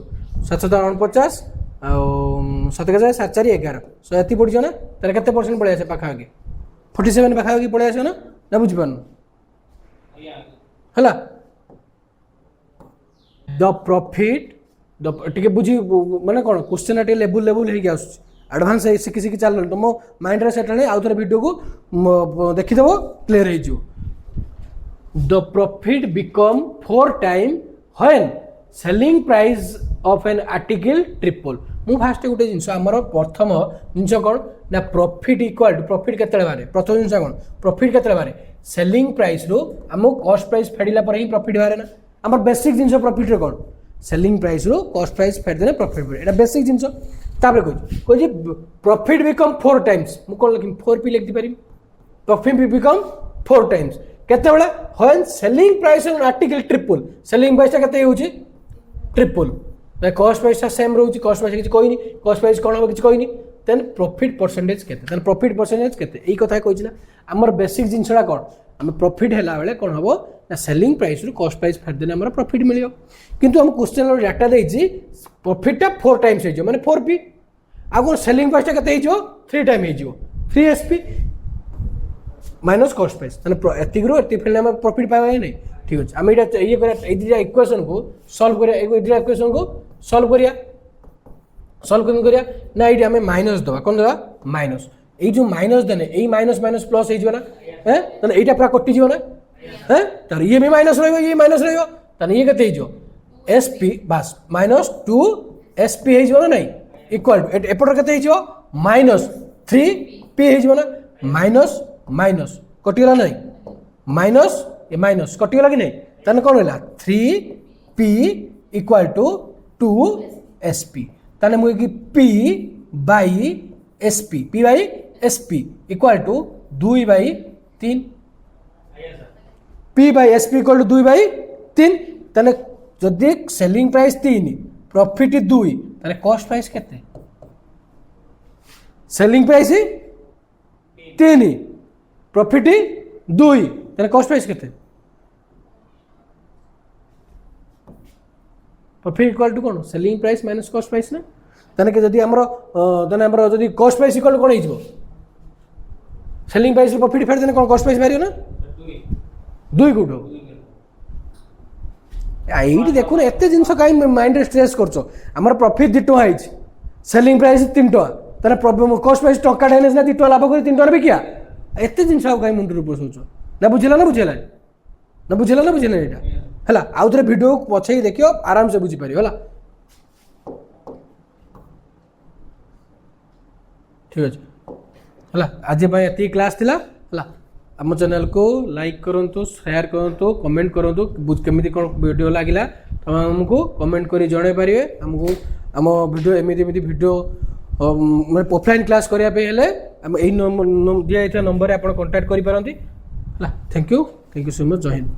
S1: 7 49 आ 7 के 7 4 11 100 पड़ जियो ना तारे केते परसेंट पळे आसे पाखा आगे 47 पाखा आगे पळे आसे ना बुझि पान हला द प्रॉफिट टिके बुझी माने कोन क्वेश्चन आटे लेवल हे गया एडवांस सिखी चल तुम माइंड रे सेट आउ थे वीडियो को देखिदेव क्लियर हो the profit become 4 time when selling price of an article triple मु फास्ट गोटे जिनस आमर प्रथम जिनस कौन ना प्रॉफिट इक्वल टू प्रॉफिट केते बारे प्रथम जिनस कौन प्रॉफिट केते बारे सेलिंग प्राइस रो आम कॉस्ट प्राइस फेडिला पर ही प्रॉफिट बारे ना आमर बेसिक जिनस प्रॉफिट रो कौन सेलिंग प्राइस रो कॉस्ट प्राइस फेड देने प्रॉफिट बारे एटा बेसिक जिनस तापर कोइ प्रॉफिट बिकम 4 टाइम्स मु कोन लिखिम 4p लिख दी पारि प्रॉफिट बिकम 4 टाइम्स केते बेला when selling price on article triple selling price केते होची ट्रिपल कॉस्ट प्राइस सेम रोची कॉस्ट प्राइस किछ कोइनी कॉस्ट प्राइस कोन हो किछ कोइनी देन प्रॉफिट परसेंटेज केते देन प्रॉफिट परसेंटेज केते एई कथा कहछि ना हमर बेसिक जिनसडा कोन हम प्रॉफिट हैला बेले कोन हबो ना सेलिंग प्राइस रु कॉस्ट प्राइस फेड देने हमर प्रॉफिट मिलियो किंतु हम क्वेश्चन रो डाटा देछि प्रॉफिट टा 4 टाइम्स हे जो माने 4p आगो सेलिंग प्राइस टा केते हे जो 3 टाइम हे जो 3sp माइनस कॉस्ट प्राइस तने एति ग्रो एति फेले हम प्रॉफिट पाबा नै ठीक अछि हम एटा ये करे ए दिया इक्वेशन को सॉल्व करिया ए दिया इक्वेशन को सॉल्व करिया ना एटी हमें माइनस दबा कोन दबा माइनस ए जो माइनस देने ए माइनस माइनस प्लस हे जो ना हैं तने एटा पूरा कटि जो ना हैं त ये भी माइनस रहइबो ये माइनस रहइबो तने ये केते हे जो sp बस माइनस 2 sp हे जो ना नहीं इक्वल टू एपटर केते हे जो माइनस 3p हे जो ना माइनस माइनस कटि गला नहीं माइनस ये माइनस कटि गला कि नहीं तने कोन होला 3p इक्वल टू 2sp तने मु कि p by sp p by sp equal to 2/3 p by sp equal to 2/3 तने जदि सेलिंग प्राइस 3 प्रॉफिट 2 तने कॉस्ट प्राइस केते सेलिंग प्राइस 3 प्रॉफिट 2 तने कॉस्ट प्राइस केते प्रॉफिट इक्वल टू कोन selling price minus cost price ना तने के जदि हमरो तने हमरो जदि कॉस्ट प्राइस इक्वल कोन हिजबो सेलिंग प्राइस प्रॉफिट फेर देने कोन कॉस्ट प्राइस मारियो ना 2 गुडो आईडी देखो ना एते जिंस काई माइंड स्ट्रेस करछो हमर प्रॉफिट 2 टका हिच सेलिंग प्राइस 3 टका तने प्रॉब्लम कॉस्ट प्राइस टका डेनेस ना 2 टका लाभ करी 3 टका भी किया एते जिंस काई मुंड रो पोसोचो ना बुझिला एटा हला आउ थरे वीडियो पछई देखियो आराम से बुझी परियो हला ठीक अछि हला आज भाई एती क्लास थिला हला आम चैनल को लाइक करंतु शेयर करंतु कमेंट करंतु केमिति कोन वीडियो लागिला हमको कमेंट करी जणे पारिबे हमको आम वीडियो एमिति वीडियो मैं ऑफलाइन क्लास करिया पे हेले हम एई दिया नंबर आपण कांटेक्ट करि पारंती हला थैंक यू सो मच जय हिंद।